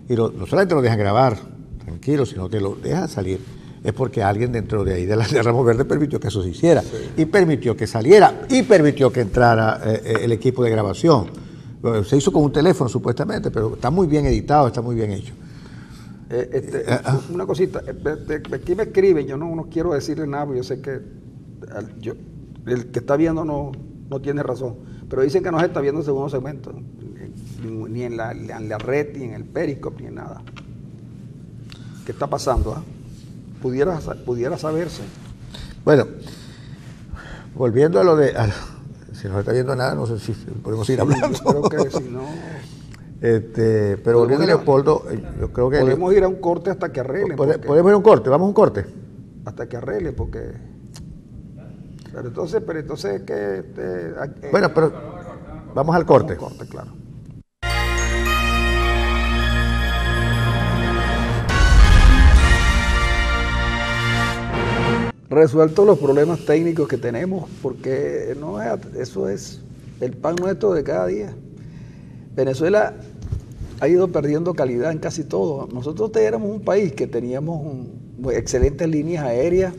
Y no solamente lo dejan grabar, tranquilo, sino que lo dejan salir. Es porque alguien dentro de ahí de Ramo Verde permitió que eso se hiciera. Sí. Y permitió que saliera, y permitió que entrara el equipo de grabación. Se hizo con un teléfono supuestamente, pero está muy bien editado, está muy bien hecho. Una cosita, aquí me escriben, yo no quiero decirle nada, porque yo sé que el que está viendo no tiene razón, pero dicen que no se está viendo el segundo segmento, ni en la red, ni en el Periscope, ni en nada. ¿Qué está pasando? Pudiera saberse. Bueno, volviendo a lo de... si no se está viendo nada, no sé si podemos ir hablando. Yo creo que si no... pero volviendo a Leopoldo, yo creo que... Podemos ir a un corte hasta que arregle. Podemos ir a un corte, vamos a un corte. Hasta que arregle, porque... Pero entonces que... bueno, pero vamos al corte. Vamos al corte, claro. Resueltos los problemas técnicos que tenemos, porque eso es el pan nuestro de cada día. Venezuela ha ido perdiendo calidad en casi todo. Nosotros éramos un país que teníamos excelentes líneas aéreas,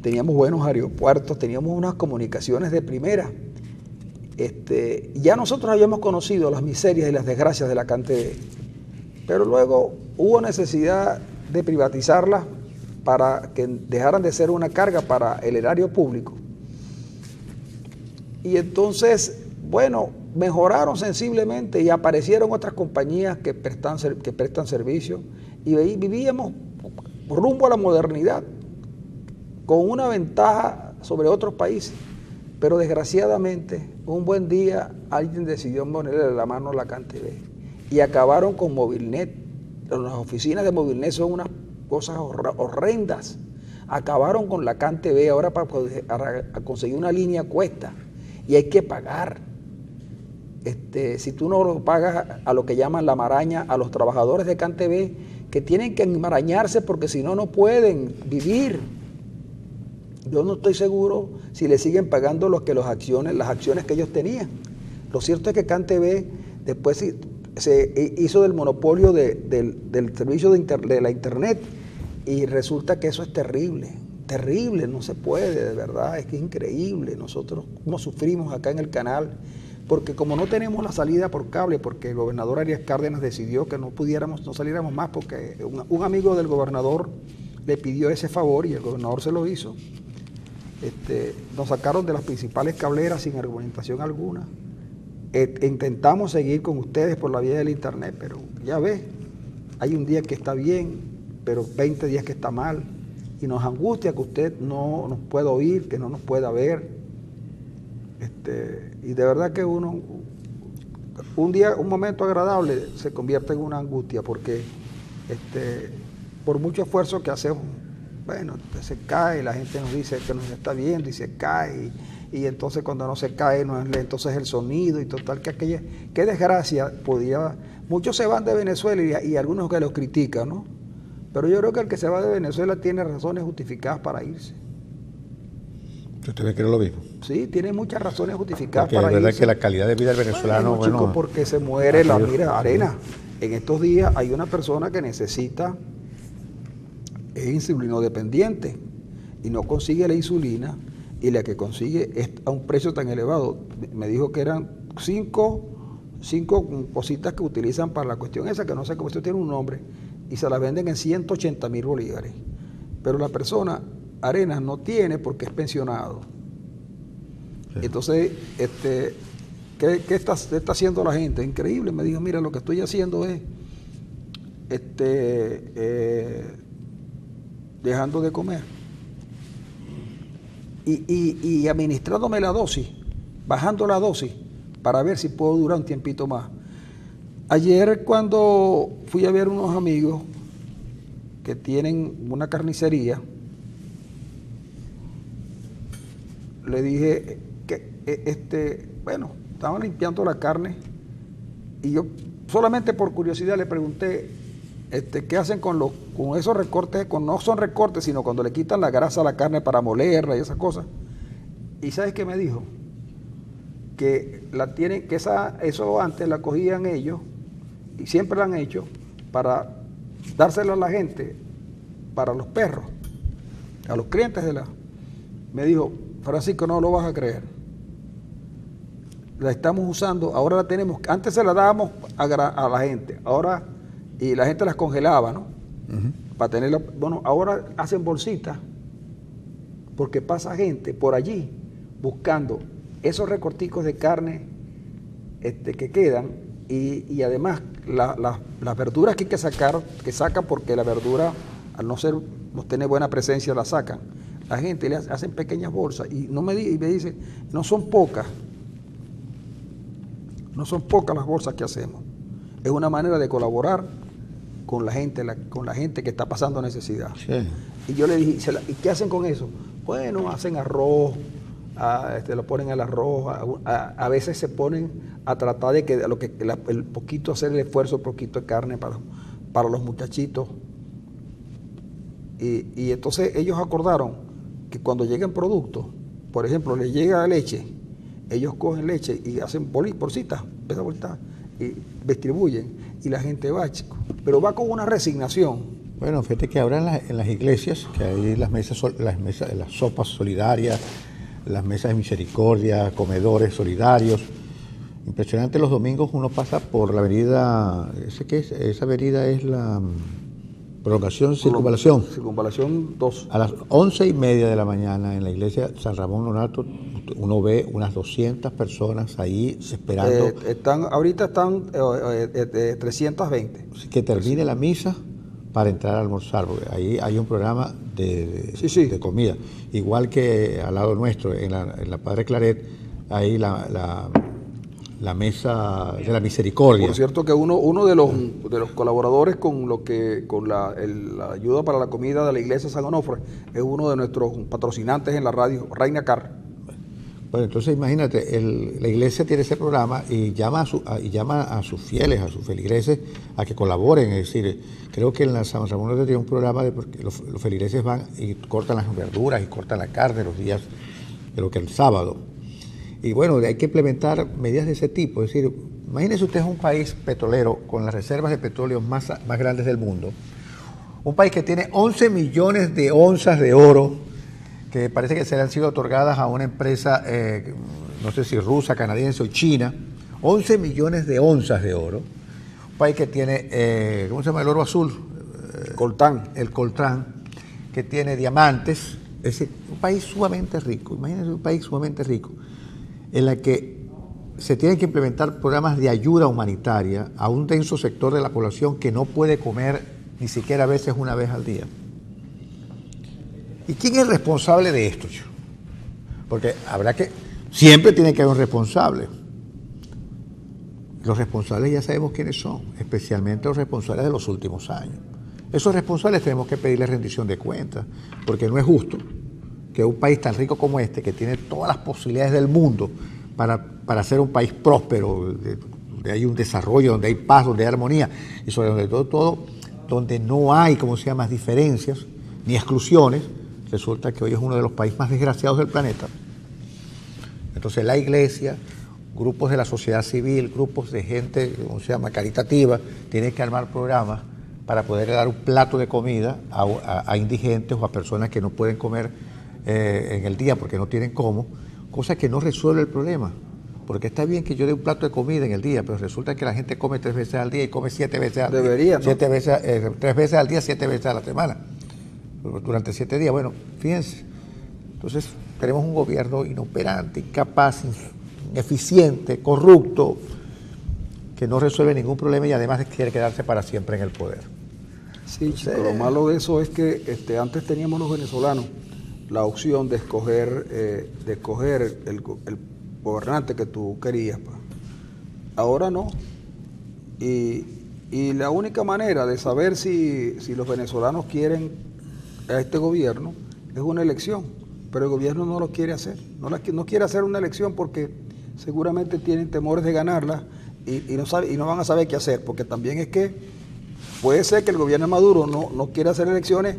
teníamos buenos aeropuertos, teníamos unas comunicaciones de primera. Ya nosotros habíamos conocido las miserias y las desgracias de la CanTV, pero luego hubo necesidad de privatizarla para que dejaran de ser una carga para el erario público. Y entonces, bueno, mejoraron sensiblemente y aparecieron otras compañías que prestan servicio y vivíamos rumbo a la modernidad con una ventaja sobre otros países. Pero desgraciadamente, un buen día alguien decidió ponerle la mano a la CanTV y acabaron con Movilnet. Las oficinas de Movilnet son unas cosas horrendas. Acabaron con la CanTV. Ahora para conseguir una línea cuesta y hay que pagar. Si tú no lo pagas a lo que llaman la maraña, a los trabajadores de CanTV, que tienen que enmarañarse porque si no, no pueden vivir. Yo no estoy seguro si le siguen pagando las acciones que ellos tenían. Lo cierto es que CanTV después se hizo del monopolio del servicio de la internet y resulta que eso es terrible, no se puede, de verdad, es que es increíble. Nosotros como sufrimos acá en el canal, porque como no tenemos la salida por cable, porque el gobernador Arias Cárdenas decidió que no saliéramos más, porque un amigo del gobernador le pidió ese favor y el gobernador se lo hizo. Nos sacaron de las principales cableras sin argumentación alguna. Intentamos seguir con ustedes por la vía del internet, pero ya ves, hay un día que está bien, pero 20 días que está mal, y nos angustia que usted no nos pueda oír, que no nos pueda ver. Y de verdad que un momento agradable se convierte en una angustia, porque por mucho esfuerzo que hacemos, bueno, se cae, la gente nos dice que nos está viendo y se cae, y entonces cuando no se cae, entonces el sonido, y total que qué desgracia muchos se van de Venezuela y algunos que los critican, ¿no? Pero yo creo que el que se va de Venezuela tiene razones justificadas para irse. ¿Usted ve que es lo mismo? Sí, tiene muchas razones justificadas porque para irse. Porque es verdad que la calidad de vida del venezolano... Bueno, chico, porque se muere mira, Arena, en estos días hay una persona que necesita, es insulinodependiente y no consigue la insulina, y la que consigue es a un precio tan elevado. Me dijo que eran cinco cositas que utilizan para la cuestión esa, que no sé cómo esto tiene un nombre, y se las venden en 180.000 bolívares. Pero la persona, Arenas, no tiene porque es pensionado. Sí. Entonces, ¿qué está haciendo la gente? Increíble. Me dijo, mira, lo que estoy haciendo es dejando de comer y administrándome la dosis, bajando la dosis para ver si puedo durar un tiempito más. Ayer, cuando fui a ver unos amigos que tienen una carnicería, le dije que bueno, estaban limpiando la carne y yo solamente por curiosidad le pregunté qué hacen con esos recortes, no son recortes, sino cuando le quitan la grasa a la carne para molerla y esas cosas. ¿Y sabes qué me dijo? Que eso antes la cogían ellos y siempre la han hecho para dárselo a la gente, para los perros, a los clientes Me dijo, Francisco, no lo vas a creer. La estamos usando, ahora la tenemos, antes se la dábamos a la gente, ahora, y la gente las congelaba, ¿no? Uh-huh. Para tenerla, bueno, ahora hacen bolsitas, porque pasa gente por allí buscando esos recorticos de carne que quedan, y además las verduras que hay que sacar, que sacan porque la verdura, al no tener buena presencia, la sacan. La gente le hacen pequeñas bolsas y me dice, no son pocas las bolsas que hacemos. Es una manera de colaborar con la gente que está pasando necesidad. Sí. Y yo le dije, ¿y qué hacen con eso? Bueno, hacen arroz, lo ponen al arroz, a veces se ponen a tratar de que el poquito, hacer el esfuerzo, un poquito de carne para los muchachitos. Y entonces ellos acordaron que cuando lleguen productos, por ejemplo, les llega leche, ellos cogen leche y hacen bolsitas, esa bolita, y distribuyen, y la gente va, chico, pero va con una resignación. Bueno, fíjate que ahora en las iglesias, que hay las sopas solidarias, las mesas de misericordia, comedores solidarios. Impresionante, los domingos uno pasa por la avenida, esa avenida es la prolongación, circunvalación. Circunvalación 2. A las 11:30 de la mañana en la iglesia San Ramón Nonato, uno ve unas 200 personas ahí esperando. Ahorita están 320. Que termine la misa para entrar a almorzar, porque ahí hay un programa de comida. Igual que al lado nuestro, en la Padre Claret, hay la mesa de la misericordia. Por cierto que uno de los colaboradores con la ayuda para la comida de la iglesia San Onofre es uno de nuestros patrocinantes en la radio, Reina Car. Bueno, entonces imagínate, la iglesia tiene ese programa y llama a sus fieles, a sus feligreses, a que colaboren. Es decir, creo que en la San Ramón tiene un programa porque los feligreses van y cortan las verduras y cortan la carne los días, creo que el sábado. Y bueno, hay que implementar medidas de ese tipo. Es decir, imagínese usted, es un país petrolero con las reservas de petróleo más grandes del mundo. Un país que tiene 11 millones de onzas de oro, que parece que se le han sido otorgadas a una empresa, no sé si rusa, canadiense o china. 11 millones de onzas de oro. Un país que tiene, ¿cómo se llama el oro azul? Coltán. El coltán, que tiene diamantes. Es decir, un país sumamente rico. Imagínense un país sumamente rico, en la que se tienen que implementar programas de ayuda humanitaria a un denso sector de la población que no puede comer ni siquiera a veces una vez al día. ¿Y quién es responsable de esto? Porque siempre tiene que haber un responsable. Los responsables ya sabemos quiénes son, especialmente los responsables de los últimos años. Esos responsables tenemos que pedirles rendición de cuentas, porque no es justo que un país tan rico como este, que tiene todas las posibilidades del mundo para ser un país próspero, donde hay un desarrollo, donde hay paz, donde hay armonía, y sobre todo donde no hay, diferencias ni exclusiones, resulta que hoy es uno de los países más desgraciados del planeta. Entonces la iglesia, grupos de la sociedad civil, grupos de gente, caritativa, tienen que armar programas para poder dar un plato de comida a indigentes o a personas que no pueden comer en el día porque no tienen cómo, cosa que no resuelve el problema. Porque está bien que yo dé un plato de comida en el día, pero resulta que la gente come 3 veces al día y come 7 veces al día. Debería, ¿no? 3 veces al día, 7 veces a la semana. Durante 7 días. Bueno, fíjense. Entonces, tenemos un gobierno inoperante, incapaz, ineficiente, corrupto, que no resuelve ningún problema y además quiere quedarse para siempre en el poder. Sí, chico, lo malo de eso es que antes teníamos los venezolanos la opción de escoger el gobernante que tú querías. Pa. Ahora no. Y la única manera de saber si los venezolanos quieren a este gobierno es una elección, pero el gobierno no lo quiere hacer. No quiere hacer una elección porque seguramente tienen temores de ganarla y no van a saber qué hacer, porque también es que puede ser que el gobierno de Maduro no quiera hacer elecciones,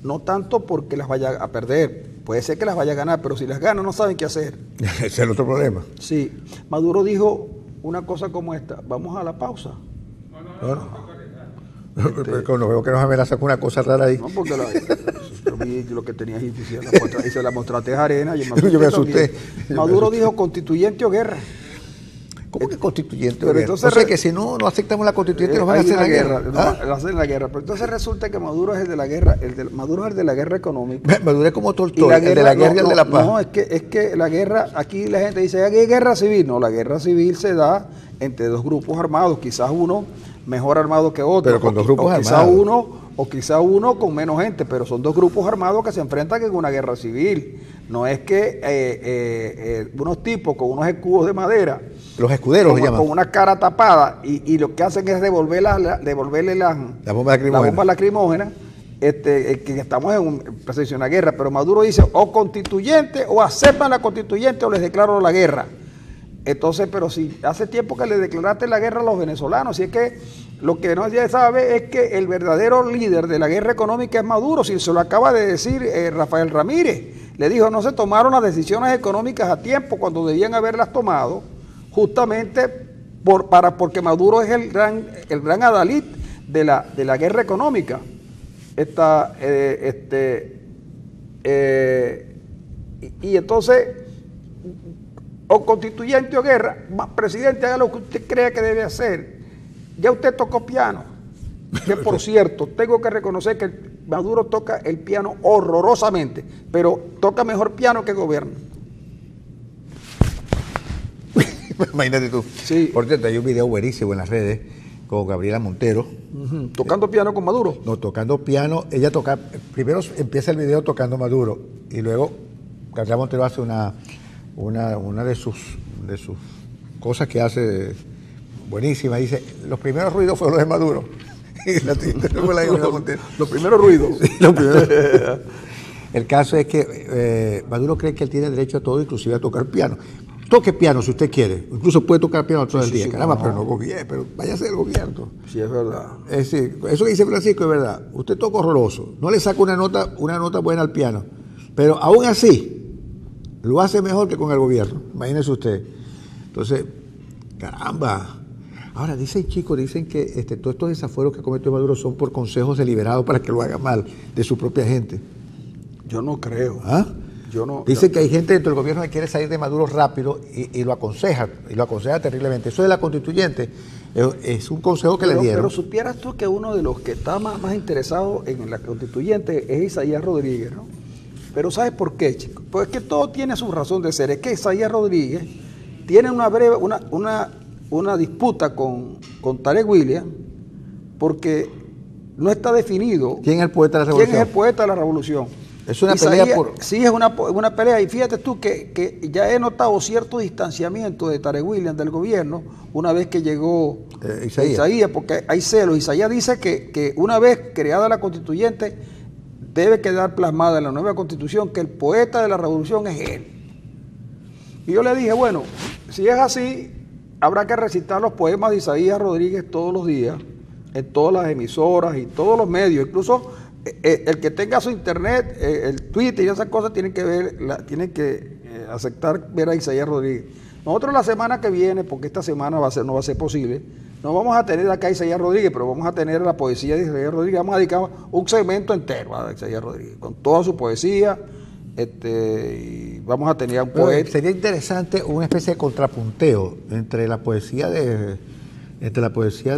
no tanto porque las vaya a perder, puede ser que las vaya a ganar, pero si las gana no saben qué hacer. Ese es el otro problema. Sí, Maduro dijo una cosa como esta: vamos a la pausa. Cuando veo que nos amenaza con una cosa rara ahí. No, porque yo vi lo que tenía ahí, y se la mostraste a Arena. Yo me asusté. Maduro dijo constituyente o guerra. ¿Cómo que constituyente? Pero entonces, o sea, que si no aceptamos la constituyente nos van a hacer la guerra. ¿Ah? Hacen la guerra. Pero entonces resulta que Maduro es el de la guerra, Maduro es el de la guerra económica. Maduro es como Tolstoy, el de la guerra y el de la paz. No, es que la guerra, aquí la gente dice, aquí hay guerra civil. No, la guerra civil se da entre dos grupos armados, quizás uno mejor armado que otro. Pero con dos grupos armados. Quizá uno con menos gente, pero son dos grupos armados que se enfrentan en una guerra civil. No es que unos tipos con unos escudos de madera, los escuderos se llaman, con una cara tapada y lo que hacen es devolverle la bomba lacrimógena, que estamos en presencia de una guerra. Pero Maduro dice o constituyente, o aceptan la constituyente o les declaro la guerra. Entonces, pero si hace tiempo que le declaraste la guerra a los venezolanos, si es que lo que no se sabe es que el verdadero líder de la guerra económica es Maduro, si se lo acaba de decir Rafael Ramírez. Le dijo, no se tomaron las decisiones económicas a tiempo cuando debían haberlas tomado, justamente porque Maduro es el gran adalid de la guerra económica. Y entonces, o constituyente o guerra, presidente, haga lo que usted crea que debe hacer. Ya usted tocó piano, que por cierto, tengo que reconocer que Maduro toca el piano horrorosamente, pero toca mejor piano que gobierno. Imagínate tú. Sí. Por cierto, hay un video buenísimo en las redes con Gabriela Montero. ¿Tocando piano con Maduro? No, tocando piano. Ella toca, primero empieza el video tocando Maduro y luego Gabriela Montero hace una de sus cosas que hace buenísima. Dice, los primeros ruidos fueron los de Maduro. Los primeros ruidos. Sí, los primeros. El caso es que Maduro cree que él tiene derecho a todo, inclusive a tocar piano. Toque piano si usted quiere, incluso puede tocar piano todo el día, sí, caramba, no. Pero no gobierne, pero váyase del gobierno. Sí, es verdad. Es decir, eso que dice Francisco es verdad. Usted toca horroroso, no le saca una nota buena al piano, pero aún así lo hace mejor que con el gobierno. Imagínese usted. Entonces, caramba. Ahora, dicen que todos estos desafueros que cometió Maduro son por consejos deliberados para que lo haga mal de su propia gente. Yo no creo. ¿Ah? Dicen que hay gente dentro del gobierno que quiere salir de Maduro rápido y lo aconseja terriblemente. Eso de la constituyente es un consejo que le dieron. Pero supieras tú que uno de los que está más interesado en la constituyente es Isaías Rodríguez, ¿no? Pero ¿sabes por qué, chico? Pues es que todo tiene su razón de ser. Es que Isaías Rodríguez tiene una disputa con Tarek William porque no está definido ¿quién es el poeta de la revolución? ¿Quién es el poeta de la revolución? Es una pelea por... Sí, es una pelea. Y fíjate tú que ya he notado cierto distanciamiento de Tarek William del gobierno una vez que llegó Isaías, porque hay celos. Isaías dice que una vez creada la constituyente debe quedar plasmada en la nueva constitución que el poeta de la revolución es él. Y yo le dije, bueno, si es así, habrá que recitar los poemas de Isaías Rodríguez todos los días, en todas las emisoras y todos los medios, incluso el que tenga su internet, el Twitter y esas cosas tienen que aceptar ver a Isaías Rodríguez. Nosotros la semana que viene, porque esta semana no va a ser posible, no vamos a tener acá a Isaías Rodríguez, pero vamos a tener la poesía de Isaías Rodríguez. Vamos a dedicar un segmento entero a Isaías Rodríguez, con toda su poesía, y vamos a tener un Pero poeta. sería interesante una especie de contrapunteo entre la poesía de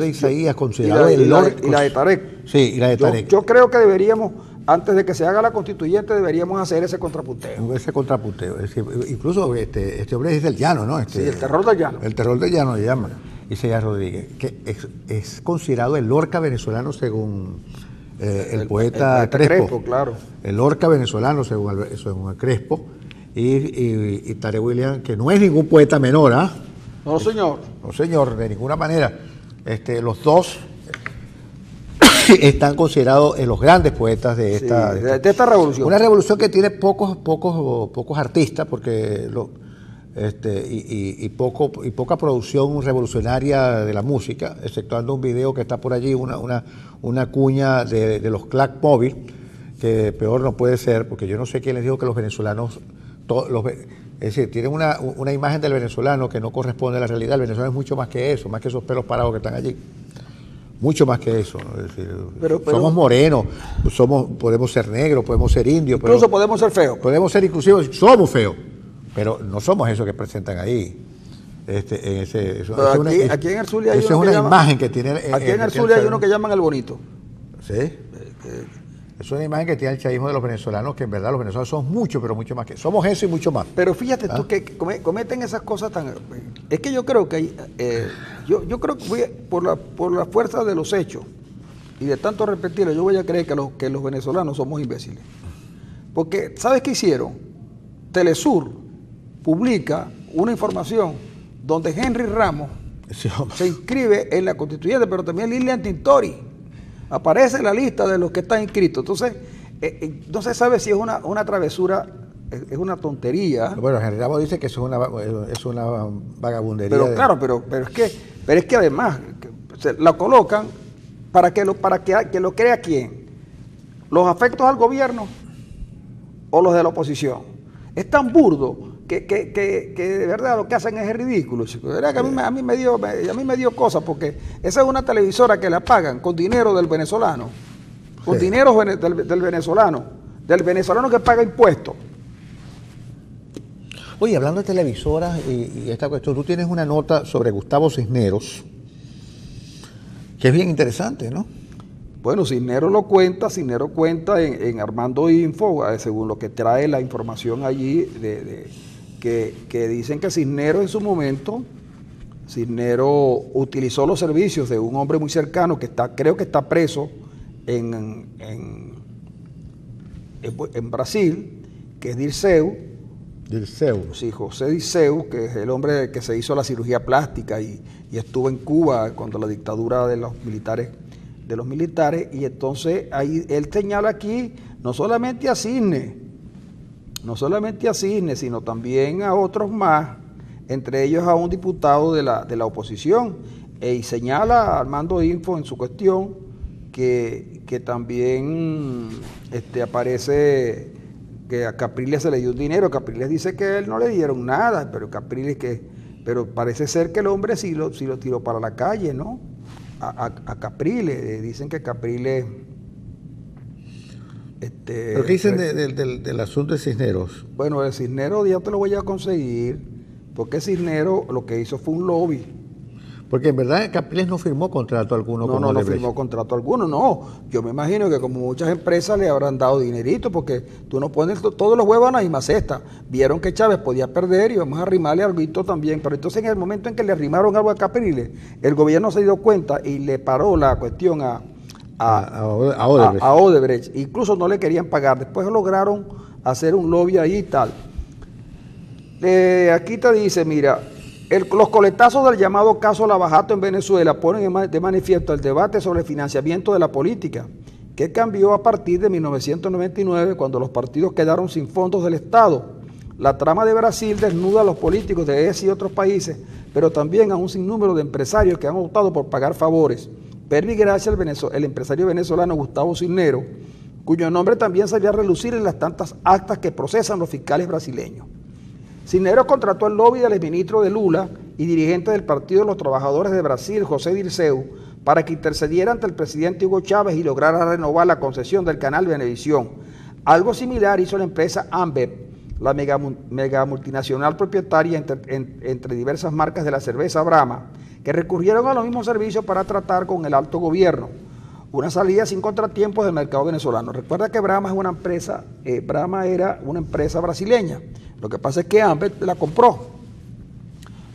Isaías, considerado y la de Tarek. Sí, y la de Tarek. Yo creo que deberíamos, antes de que se haga la constituyente, deberíamos hacer ese contrapunteo. Ese contrapunteo. Es decir, incluso este hombre es del llano, ¿no? Sí, el terror del llano. El terror del llano le llama. Isaías Rodríguez, que es considerado el Lorca venezolano según el poeta Crespo. Claro. El Lorca venezolano según el Crespo. Y Tarek William, que no es ningún poeta menor, ¿ah? No, señor. No, señor, de ninguna manera. Los dos están considerados los grandes poetas de esta revolución. Una revolución que tiene pocos artistas, porque y poca producción revolucionaria de la música, exceptuando un video que está por allí, una cuña de los Clack Móvil, que peor no puede ser, porque yo no sé quién les dijo que los venezolanos, es decir, tienen una imagen del venezolano que no corresponde a la realidad. El venezolano es mucho más que eso, más que esos pelos parados que están allí. Mucho más que eso. Es decir, somos morenos, podemos ser negros, podemos ser indios. Incluso podemos ser feos. Podemos ser inclusivos, somos feos, pero no somos eso que presentan ahí. Aquí en el Zulia hay eso uno es una imagen que tiene. Aquí en el Zulia hay uno que llaman el bonito. Sí. Es una imagen que tiene el chavismo de los venezolanos, que en verdad los venezolanos somos mucho, pero mucho más que somos eso y mucho más. Pero fíjate tú que cometen esas cosas tan... Es que yo creo que yo creo que por la fuerza de los hechos y de tanto repetirlo, yo voy a creer que los venezolanos somos imbéciles. Porque, ¿sabes qué hicieron? Telesur publica una información donde Henry Ramos se inscribe en la constituyente, pero también Lilian Tintori aparece en la lista de los que están inscritos. Entonces, no se sabe si es una travesura, es una tontería. Bueno, Henry Ramos dice que eso es una vagabundería. Pero claro, pero es que además la colocan para que lo crea quién, los afectos al gobierno o los de la oposición. Es tan burdo que de verdad lo que hacen es ridículo, chicos. De verdad que a mí me dio cosas, porque esa es una televisora que la pagan con dinero del venezolano, con dinero del venezolano que paga impuestos. Oye, hablando de televisoras y esta cuestión, tú tienes una nota sobre Gustavo Cisneros, que es bien interesante, ¿no? Bueno, Cisneros cuenta en Armando Info, según lo que trae la información allí, que dicen que Cisneros en su momento, utilizó los servicios de un hombre muy cercano que creo que está preso en Brasil, que es Dirceu. Sí, José Dirceu, que es el hombre que se hizo la cirugía plástica y estuvo en Cuba cuando la dictadura de los militares, y entonces ahí él señala aquí no solamente a Cisnes, sino también a otros más, entre ellos a un diputado de la oposición, y señala a Armando Info en su cuestión que también aparece que a Capriles se le dio dinero. Capriles dice que a él no le dieron nada, pero parece ser que el hombre sí lo tiró para la calle, ¿no? A Capriles, dicen que Capriles... ¿Pero qué dicen del asunto de Cisneros? Bueno, el Cisneros ya te lo voy a conseguir, porque Cisneros lo que hizo fue un lobby. Porque en verdad Capriles no firmó contrato alguno con Odebrecht. No firmó contrato alguno, no. Yo me imagino que como muchas empresas le habrán dado dinerito, porque tú no pones todos los huevos en la misma cesta. Vieron que Chávez podía perder y vamos a arrimarle algo también. Pero entonces en el momento en que le arrimaron algo a Capriles, el gobierno se dio cuenta y le paró la cuestión a Odebrecht. Incluso no le querían pagar. Después lograron hacer un lobby ahí y tal. Aquí te dice, mira... Los coletazos del llamado caso Lavajato en Venezuela ponen de manifiesto el debate sobre el financiamiento de la política, que cambió a partir de 1999, cuando los partidos quedaron sin fondos del Estado. La trama de Brasil desnuda a los políticos de ese y otros países, pero también a un sinnúmero de empresarios que han optado por pagar favores. Pervi Gracia, el empresario venezolano Gustavo Cisneros, cuyo nombre también salió a relucir en las tantas actas que procesan los fiscales brasileños. Cisneros contrató al lobby del exministro de Lula y dirigente del Partido de los Trabajadores de Brasil, José Dirceu, para que intercediera ante el presidente Hugo Chávez y lograra renovar la concesión del canal Venevisión. Algo similar hizo la empresa Ambev, la mega multinacional propietaria entre diversas marcas de la cerveza Brahma, que recurrieron a los mismos servicios para tratar con el alto gobierno una salida sin contratiempos del mercado venezolano. Recuerda que Brahma es una empresa, Brahma era una empresa brasileña. Lo que pasa es que Ambev la compró.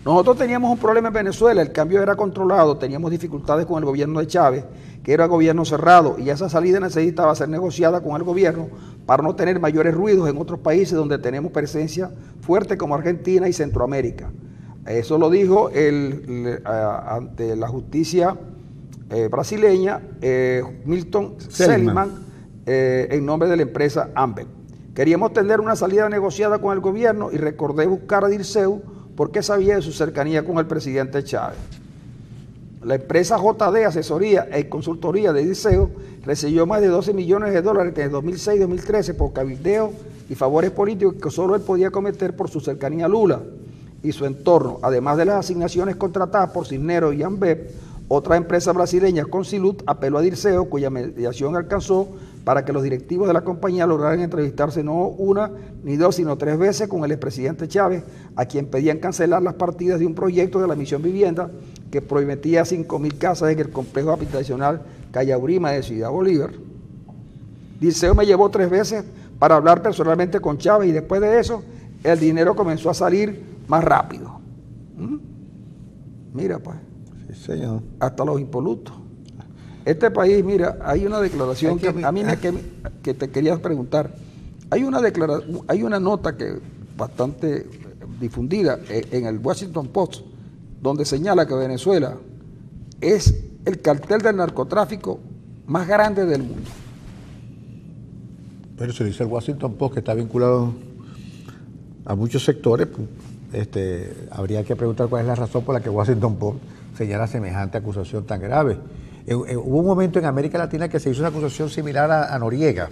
Nosotros teníamos un problema en Venezuela, el cambio era controlado, teníamos dificultades con el gobierno de Chávez, que era gobierno cerrado, y esa salida necesitaba ser negociada con el gobierno para no tener mayores ruidos en otros países donde tenemos presencia fuerte como Argentina y Centroamérica. Eso lo dijo ante la justicia brasileña Milton Seligman en nombre de la empresa Ambev. Queríamos tener una salida negociada con el gobierno y recordé buscar a Dirceu porque sabía de su cercanía con el presidente Chávez. La empresa JD, asesoría e consultoría de Dirceu, recibió más de 12 millones de dólares entre 2006 y 2013 por cabildeo y favores políticos que solo él podía cometer por su cercanía a Lula y su entorno, además de las asignaciones contratadas por Cisneros y Ambev. Otra empresa brasileña, Consilut, apeló a Dirceu, cuya mediación alcanzó para que los directivos de la compañía lograran entrevistarse no una ni dos, sino 3 veces con el expresidente Chávez, a quien pedían cancelar las partidas de un proyecto de la Misión Vivienda que prometía 5.000 casas en el complejo habitacional Calle Aurima de Ciudad Bolívar. Dirceu me llevó 3 veces para hablar personalmente con Chávez y después de eso el dinero comenzó a salir más rápido. Mira pues. Señor. Hasta los impolutos. Este país, mira, hay una declaración que te quería preguntar. Hay una nota que bastante difundida en el Washington Post, donde señala que Venezuela es el cartel del narcotráfico más grande del mundo. Pero se dice el Washington Post, que está vinculado a muchos sectores, habría que preguntar cuál es la razón por la que Washington Post señala semejante acusación tan grave. Hubo un momento en América Latina que se hizo una acusación similar a Noriega.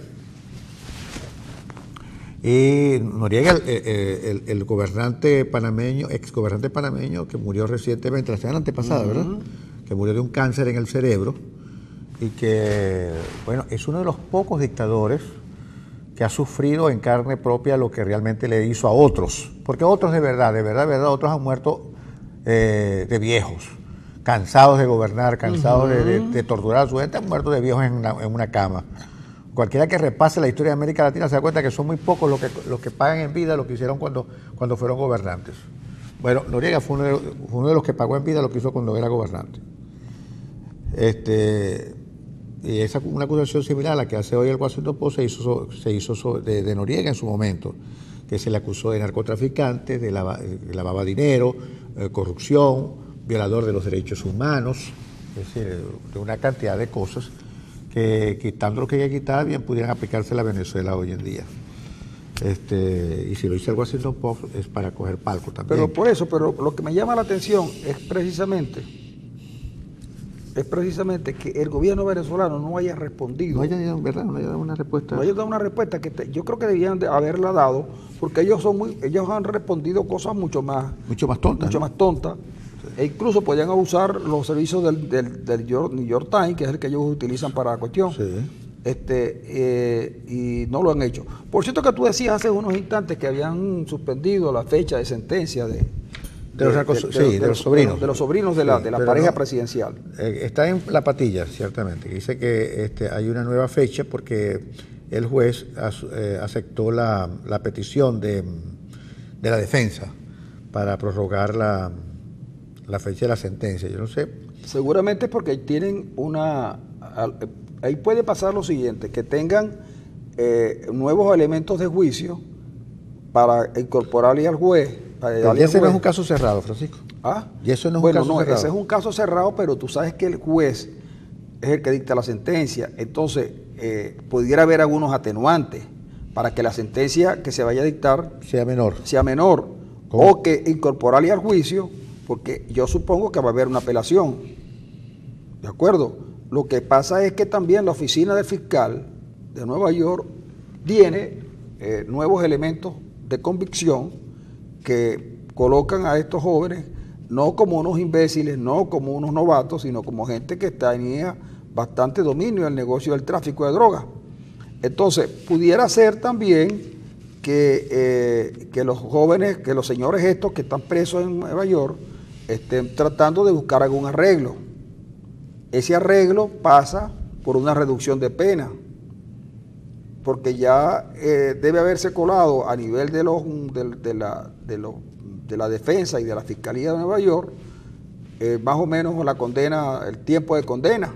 Y Noriega, el gobernante panameño, exgobernante panameño, que murió recientemente, la semana antepasada, ¿verdad? Que murió de un cáncer en el cerebro y que, bueno, es uno de los pocos dictadores que ha sufrido en carne propia lo que realmente le hizo a otros. Porque otros de verdad, otros han muerto de viejos, cansados de gobernar, cansados de torturar a su gente, han muerto de viejos en una cama. Cualquiera que repase la historia de América Latina se da cuenta que son muy pocos los que pagan en vida lo que hicieron cuando fueron gobernantes. Bueno, Noriega fue uno de los que pagó en vida lo que hizo cuando era gobernante. Y esa una acusación similar a la que hace hoy el Washington Post se hizo de Noriega en su momento, que se le acusó de narcotraficante, de lavaba dinero, corrupción, violador de los derechos humanos, es decir, de una cantidad de cosas que, quitando lo que hay que quitar, bien pudieran aplicarse a la Venezuela hoy en día. Y si lo dice el Washington Post es para coger palco también. Pero lo que me llama la atención es precisamente que el gobierno venezolano no haya respondido. No haya dado una respuesta. No haya dado una respuesta que yo creo que debían de haberla dado, porque ellos han respondido cosas mucho más tontas. Mucho más tontas. E incluso podían usar los servicios del New York Times, que es el que ellos utilizan para la cuestión. Sí. Y no lo han hecho. Por cierto que tú decías hace unos instantes que habían suspendido la fecha de sentencia de los sobrinos. De los sobrinos de la pareja presidencial. Está en la patilla, ciertamente. Dice que hay una nueva fecha porque el juez aceptó la petición de la defensa para prorrogar la fecha de la sentencia. Yo no sé. Seguramente porque tienen ahí puede pasar lo siguiente, que tengan nuevos elementos de juicio para incorporarle al juez. Y ese no es un caso cerrado, Francisco. ¿Ah? Y eso no es un caso cerrado. Ese es un caso cerrado, pero tú sabes que el juez es el que dicta la sentencia. Entonces, pudiera haber algunos atenuantes para que la sentencia que se vaya a dictar sea menor. ¿Cómo? O que incorporarle al juicio, porque yo supongo que va a haber una apelación. ¿De acuerdo? Lo que pasa es que también la oficina del fiscal de Nueva York tiene nuevos elementos de convicción que colocan a estos jóvenes no como unos imbéciles, no como unos novatos, sino como gente que tenía bastante dominio del negocio del tráfico de drogas. Entonces, pudiera ser también que los jóvenes, que los señores estos que están presos en Nueva York, estén tratando de buscar algún arreglo. Ese arreglo pasa por una reducción de pena, porque ya debe haberse colado a nivel de la defensa y de la Fiscalía de Nueva York, más o menos la condena, el tiempo de condena.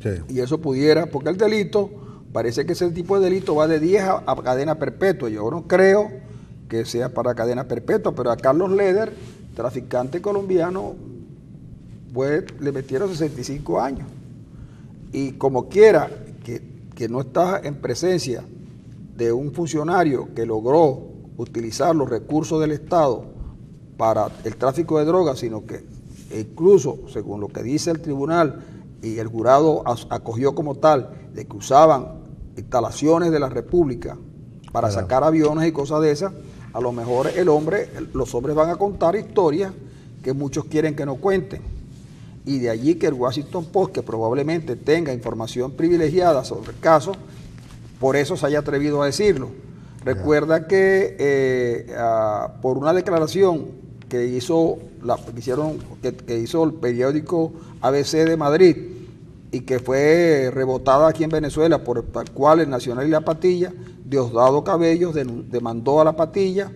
Sí. Y eso pudiera, porque el delito, parece que ese tipo de delito va de 10 a cadena perpetua. Yo no creo que sea para cadena perpetua, pero a Carlos Leder, traficante colombiano, pues le metieron 65 años. Y como quiera que no está en presencia de un funcionario que logró utilizar los recursos del Estado para el tráfico de drogas, sino que incluso, según lo que dice el tribunal y el jurado acogió como tal, de que usaban instalaciones de la República para sacar aviones y cosas de esas, a lo mejor los hombres van a contar historias que muchos quieren que no cuenten. Y de allí que el Washington Post, que probablemente tenga información privilegiada sobre el caso, por eso se haya atrevido a decirlo. Recuerda que por una declaración que hizo el periódico ABC de Madrid y que fue rebotada aquí en Venezuela por tal cual el Nacional y la Patilla, Diosdado Cabello demandó a la Patilla,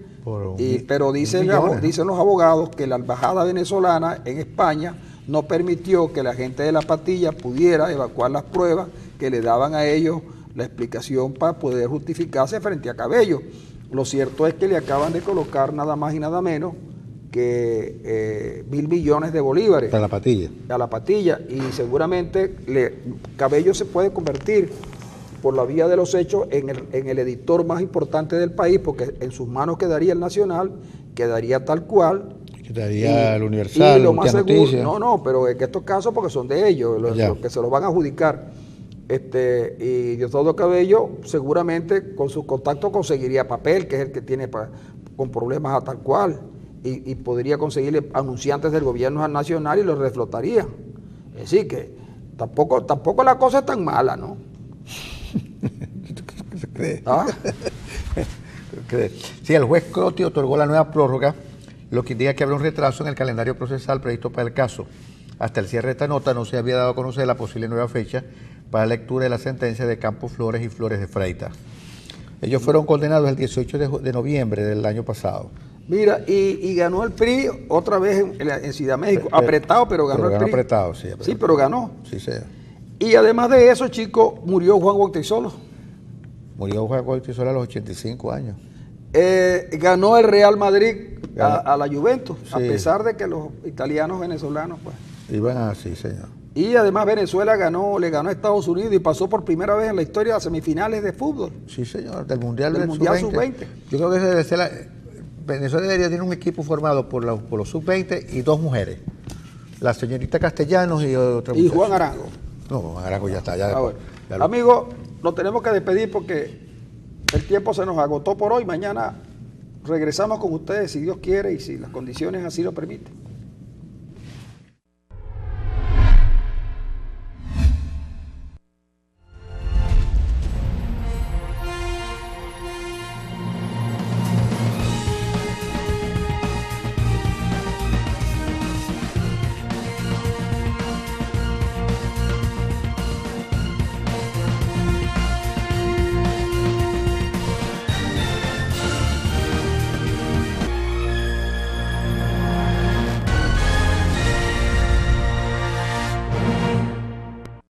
pero dicen los abogados que la embajada venezolana en España no permitió que la gente de la Patilla pudiera evacuar las pruebas que le daban a ellos la explicación para poder justificarse frente a Cabello. Lo cierto es que le acaban de colocar nada más y nada menos que 1.000 millones de bolívares. A la Patilla. A la Patilla. Y seguramente Cabello se puede convertir, por la vía de los hechos, en el editor más importante del país, porque en sus manos quedaría el Nacional, quedaría tal cual. Quedaría el Universal, y lo más seguro, no, pero es que estos casos, porque son de ellos, los que se los van a adjudicar. Y Diosdado Cabello seguramente con sus contactos conseguiría papel, que es el que tiene con problemas a tal cual, y podría conseguirle anunciantes del gobierno nacional y los reflotaría. Es decir, que tampoco la cosa es tan mala, ¿no? ¿Se cree? ¿Ah? Sí, el juez Croti otorgó la nueva prórroga, lo que indica que habrá un retraso en el calendario procesal previsto para el caso. Hasta el cierre de esta nota no se había dado a conocer la posible nueva fecha para la lectura de la sentencia de Campos Flores y Flores de Freitas. Ellos fueron condenados el 18 de noviembre del año pasado. Mira, y ganó el PRI otra vez en Ciudad México, apretado, pero ganó el PRI. Apretado, sí. Sí, pero ganó. Sí, señor. Y además de eso, chicos, murió Juan Bautizolo. Murió Juan Bautizolo a los 85 años. Ganó el Real Madrid a la Juventus, sí, a pesar de que los italianos venezolanos, pues. Iban así, señor. Y además Venezuela le ganó a Estados Unidos y pasó por primera vez en la historia de las semifinales de fútbol. Sí, señor, del Mundial Sub-20. Yo creo que Venezuela debería tener un equipo formado por los Sub-20 y 2 mujeres. La señorita Castellanos y otra mujer. Y Juan Arango. No, Juan Arango ya está. Bueno. Amigos, nos tenemos que despedir porque el tiempo se nos agotó por hoy. Mañana regresamos con ustedes si Dios quiere y si las condiciones así lo permiten.